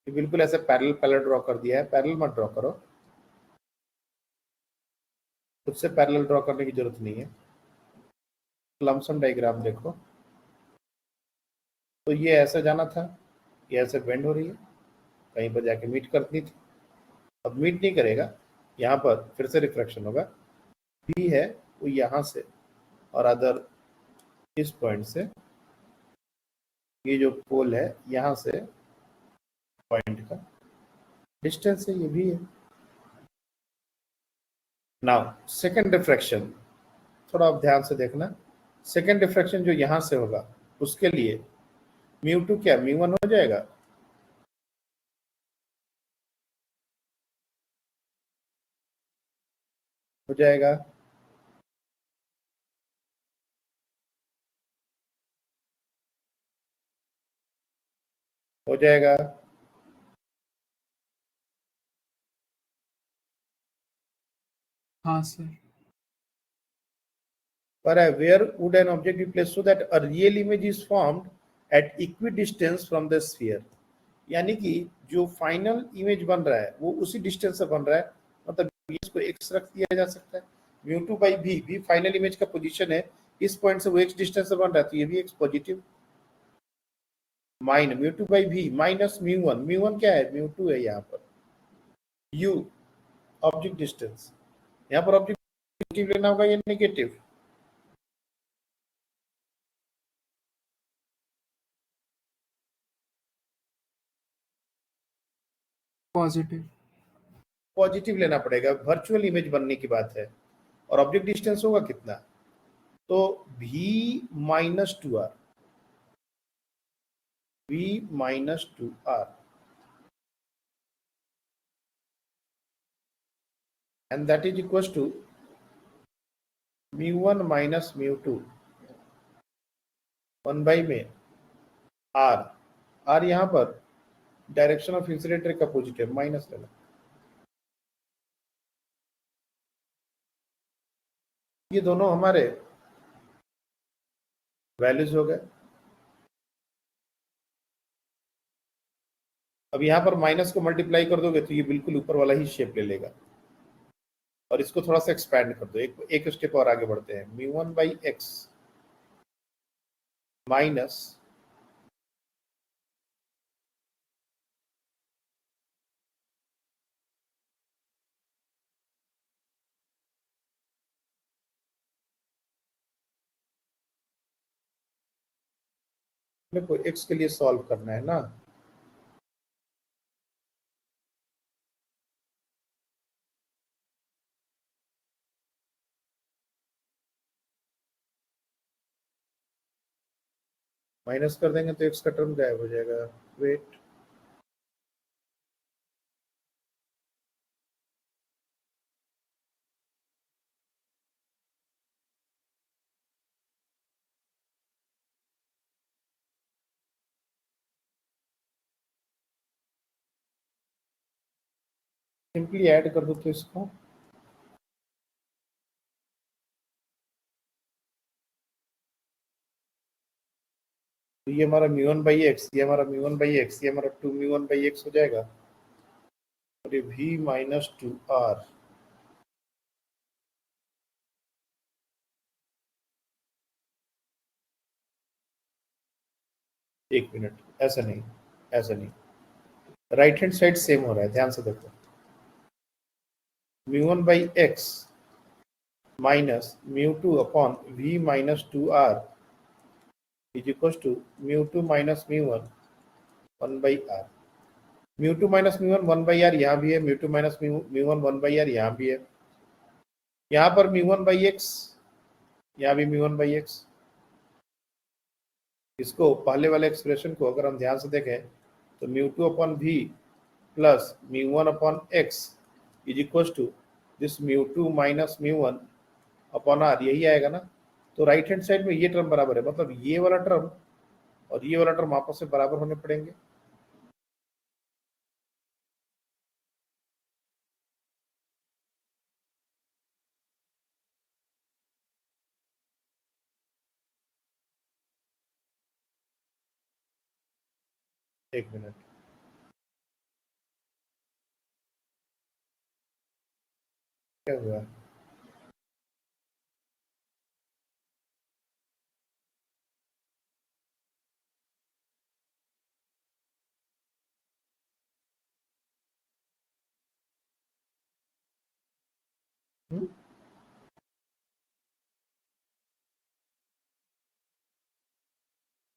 ये बिल्कुल ऐसे पैरेलल पैरेलल ड्रॉ कर दिया है। पैरेलल मत ड्रॉ करो, खुद से पैरेलल ड्रॉ करने की जरूरत नहीं है। लमसम डायग्राम देखो, तो ये ऐसे जाना था, ये ऐसे बेंड हो रही है, कहीं पर जाके मीट करनी थी, अब मीट नहीं करेगा, यहाँ पर फिर से रिफ्रैक्शन होगा। बी है वो यहाँ से और अदर इस पॉइंट से, ये जो पोल है यहाँ से पॉइंट का डिस्टेंस है, ये भी है। नाउ सेकंड रिफ्रैक्शन, थोड़ा आप ध्यान से देखना, सेकंड रिफ्रैक्शन जो यहाँ से होगा उसके लिए mu2 क्या mu1 हो जाएगा, हो जाएगा, हो जाएगा। हाँ सर। पर where would an object be placed so that a real image is formed at equidistance from the sphere? यानी कि जो फाइनल इमेज बन रहा है वो उसी डिस्टेंस से बन रहा है, मतलब इसको x रख दिया जा सकता है। mu2 by v final image का पोजीशन है, इस पॉइंट से वो x डिस्टेंस से बन रहा है, तो ये भी x positive. Mine mu2 by v minus mu1 क्या है, mu2 है यहाँ पर, u ऑब्जेक्ट डिस्टेंस, यहाँ पर ऑब्जेक्ट पॉजिटिव लेना होगा या नेगेटिव, पॉजिटिव। पॉजिटिव लेना पड़ेगा, वर्चुअल इमेज बनने की बात है। और ऑब्जेक्ट डिस्टेंस होगा कितना, तो v minus two R, v minus two R, and that is equal to mu1 minus mu2 1 by में r, r यहाँ पर डायरेक्शन ऑफ इंसिडेंट रे का पॉजिटिव माइनस लेना, ये दोनों हमारे वैल्यूज हो गए। अब यहाँ पर माइनस को मल्टीप्लाई कर दोगे तो ये बिल्कुल ऊपर वाला ही शेप ले लेगा, और इसको थोड़ा सा एक्सपैंड कर दो, एक स्टेप और आगे बढ़ते हैं। mu1 बाई एक्स माइनस मेरे को x के लिए सॉल्व करना है ना, माइनस कर देंगे तो x का टर्म गायब हो जाएगा। वेट, सिंपली ऐड कर दो तो इसको, तो ये हमारा म्यू वन बाई एक्स, ये हमारा म्यू वन बाई एक्स, ये हमारा two mu one by X हो जाएगा, और ये v माइनस टू आर। एक मिनट, ऐसा नहीं, ऐसा नहीं, राइट हैंड साइड सेम हो रहा है, ध्यान से देखो। Mu one by X minus mu two upon v minus two R is equal to mu two minus mu one by are. Mu two minus mu one by R यहाँ भी है, mu two minus mu one by R यहाँ भी है, यहाँ पर mu one by x, यहाँ भी म्यू वन बाई एक्स। इसको पहले वाले एक्सप्रेशन को अगर हम ध्यान से देखें तो mu two upon V plus mu one upon x is equal to this mu two minus mu one upon R, यही आएगा ना। तो राइट हैंड साइड में ये टर्म बराबर है, मतलब ये वाला टर्म और ये वाला टर्म आपस में बराबर होने पड़ेंगे। एक मिनट, क्या हुआ? हम्म?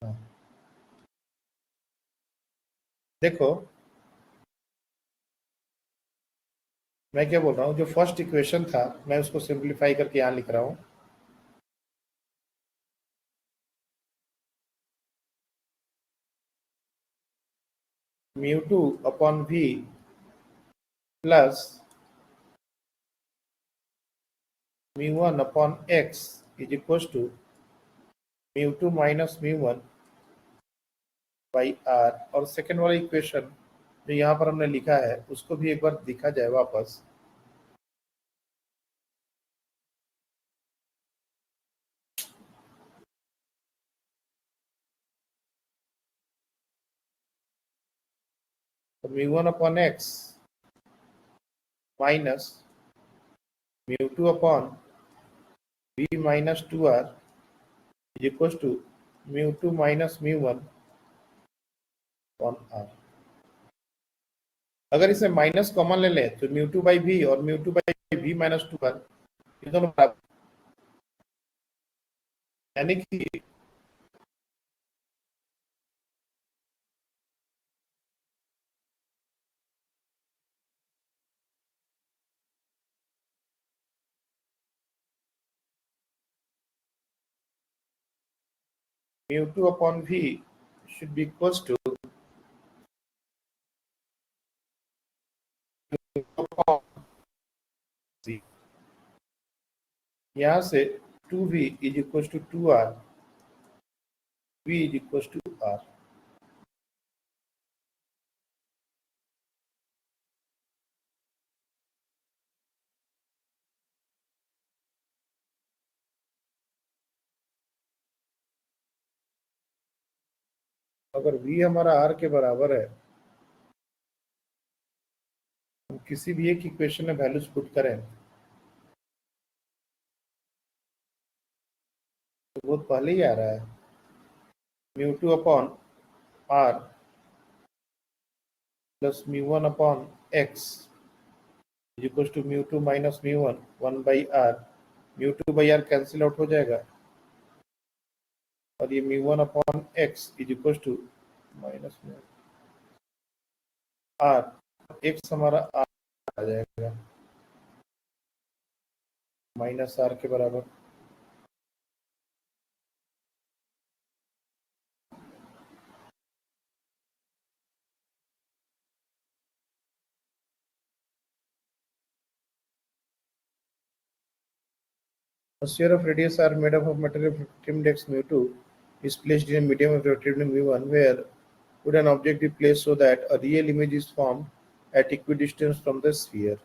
हाँ। देखो मैं क्या बोल रहा हूँ, जो फर्स्ट इक्वेशन था मैं उसको सिंप्लीफाई करके यहाँ लिख रहा हूँ। Mu two upon V plus mu one upon x is equal to mu two minus mu one by R. और सेकेंड वाला इक्वेशन जो यहाँ पर हमने लिखा है उसको भी एक बार दिखा जाए वापस। तो mu one upon X minus mu two upon V minus two R is equal to mu two minus mu one upon R. अगर इसे माइनस कॉमन ले लें तो म्यू टू बाई वी और mu two by V minus two R ये दोनों बराबर, यानी कि mu two upon V should be equals to यहाँ से two V is equal to two R, V is equal to R. अगर v हमारा r के बराबर है, हम किसी भी एक इक्वेशन में वैल्यूज पुट करें तो वो पहले ही आ रहा है, mu two upon r plus mu one upon x is equal to mu two minus mu one, 1 by are. Mu two by r cancel out हो जाएगा, और ये μ1 upon x is equal to minus में r, x हमारा r आ जाएगा minus are के बराबर। A sphere of radius r made up of material of refractive index mu2 is placed in a medium of refractive index mu1. Where would an object be placed so that a real image is formed at equidistance from the sphere?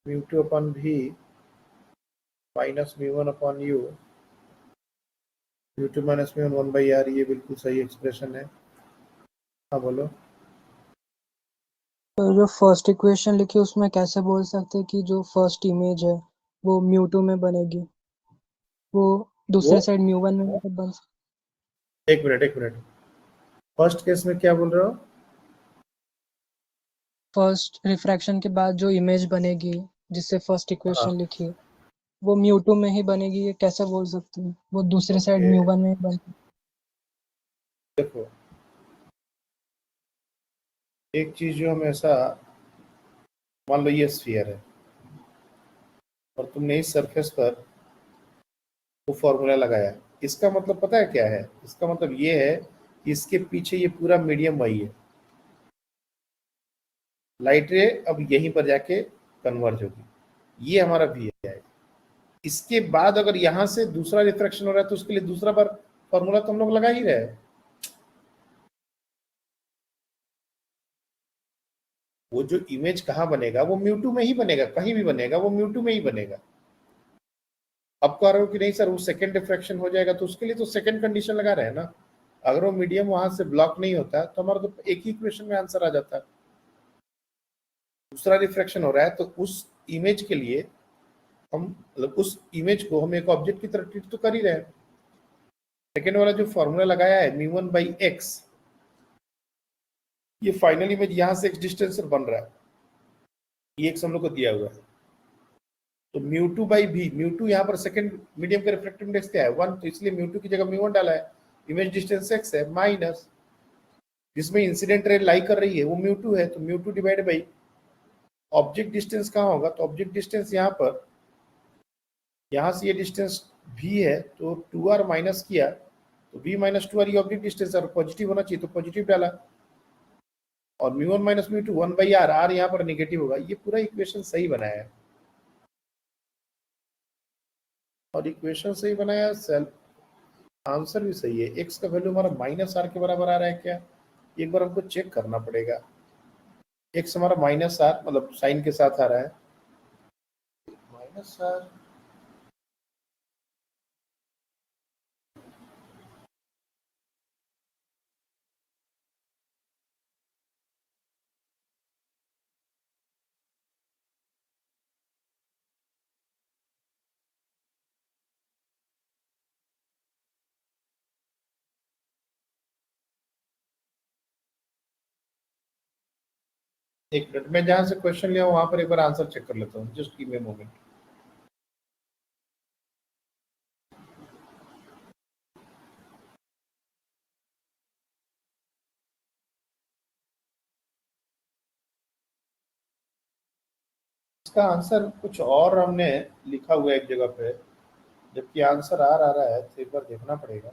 mu2 upon v minus mu1 upon u, u2 minus mu1 1 by r, ये बिल्कुल सही expression है। हाँ बोलो। तो जो first equation लिखी उसमें कैसे बोल सकते हैं कि जो फर्स्ट इमेज है वो μ2 में बनेगी, वो दूसरे वो साइड μ1 में मतलब बन एक मिनट, फर्स्ट केस में क्या बोल रहे हो? फर्स्ट रिफ्रैक्शन के बाद जो इमेज बनेगी जिससे फर्स्ट हाँ, इक्वेशन लिखी वो μ2 में ही बनेगी, ये कैसे बोल सकते हैं वो दूसरे साइड ओके μ1 में बनेगी? देखो, एक चीज जो हमेशा, मान लो ये स्फीयर है और तुमने इस सरफेस पर वो फॉर्मूला लगाया, इसका मतलब पता है क्या है? इसका मतलब ये है कि इसके पीछे ये पूरा मीडियम वही है, लाइट रे अब यहीं पर जाके कन्वर्ज होगी, ये हमारा वी है। इसके बाद अगर यहाँ से दूसरा रिफ्रैक्शन हो रहा है तो उसके लिए दूसरा बार फॉर्मूला तो हम लोग लगा ही रहे हैं। वो जो इमेज कहाँ बनेगा वो μ2 में ही बनेगा, कहीं भी बनेगा वो μ2 में ही बनेगा। अब कह रहे हो कि नहीं सर वो सेकंड रिफ्रैक्शन हो जाएगा, तो उसके लिए तो सेकंड कंडीशन लगा रहे हैं ना। अगर वो मीडियम वहां से ब्लॉक नहीं होता तो हमारा तो एक ही इक्वेशन में आंसर आ जाता। दूसरा रिफ्रैक्शन हो रहा है तो उस इमेज के लिए हम, मतलब उस इमेज को हम एक ऑब्जेक्ट की तरह ट्रीट तो कर ही रहे हैं। सेकेंड वाला जो फॉर्मूला लगाया है μ1 बाई एक्स, ये फाइनल इमेज यहाँ से एक्स डिस्टेंस पर बन रहा है, ये एक्स हम लोग को दिया हुआ है। तो μ2 बाई भी, μ2 यहाँ पर सेकंड मीडियम का रिफ्रैक्टिव इंडेक्स क्या है 1, तो इसलिए μ2 की जगह μ1 डाला है। इमेज डिस्टेंस x है माइनस जिसमें इंसिडेंट रे लाई कर रही है वो μ2 है, तो μ2 डिवाइड बाई ऑब्जेक्ट डिस्टेंस कहाँ होगा, तो ऑब्जेक्ट डिस्टेंस यहाँ पर, यहाँ से ये डिस्टेंस v है तो 2r माइनस किया तो v माइनस 2r ये ऑब्जेक्ट डिस्टेंस और पॉजिटिव होना चाहिए तो पॉजिटिव डाला, और μ1 माइनस μ2 1 बाई r, r यहाँ पर नेगेटिव होगा। ये पूरा इक्वेशन सही बनाया है, और इक्वेशन सही बनाया, सेल्फ आंसर भी सही है। x का वैल्यू हमारा माइनस आर के बराबर आ रहा है क्या, एक बार हमको चेक करना पड़ेगा। x हमारा माइनस आर मतलब साइन के साथ आ रहा है, माइनस आर एक मिनट, मैं जहां से क्वेश्चन लिया हूं वहां पर एक बार आंसर चेक कर लेता हूँ, just give me a moment. इसका आंसर कुछ और हमने लिखा हुआ है एक जगह पे, जबकि आंसर आर आ रहा है, तो एक बार देखना पड़ेगा।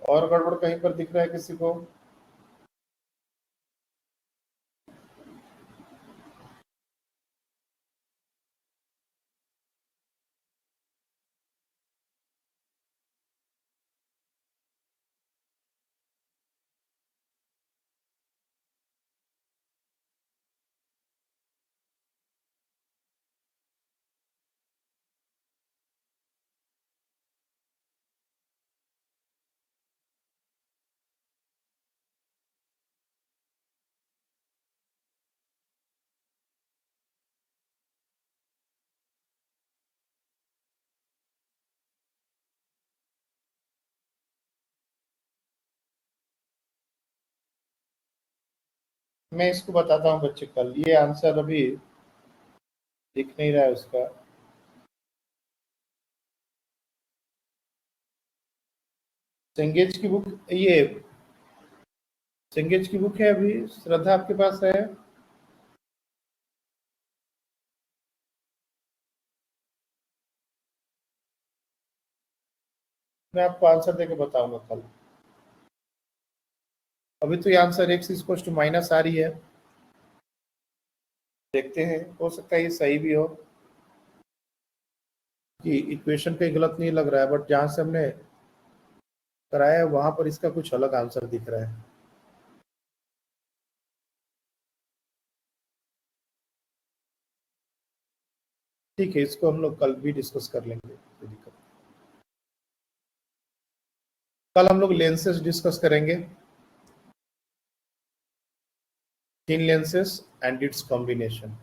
और गड़बड़ कहीं पर दिख रहा है किसी को? मैं इसको बताता हूँ बच्चे कल। ये आंसर अभी दिख नहीं रहा है उसका। सेंगेज की बुक, ये सेंगेज की बुक है अभी, श्रद्धा आपके पास है? मैं आपको आंसर देके बताऊंगा कल। अभी तो ये answer x equal to minus आ रही है, देखते हैं, हो सकता है ये सही भी हो, कि इक्वेशन कहीं गलत नहीं लग रहा है, बट जहां से हमने कराया है वहां पर इसका कुछ अलग आंसर दिख रहा है। ठीक है, इसको हम लोग कल भी डिस्कस कर लेंगे, कोई दिक्कत नहीं। कल हम लोग लेंसेज डिस्कस करेंगे, thin lenses and it's combination.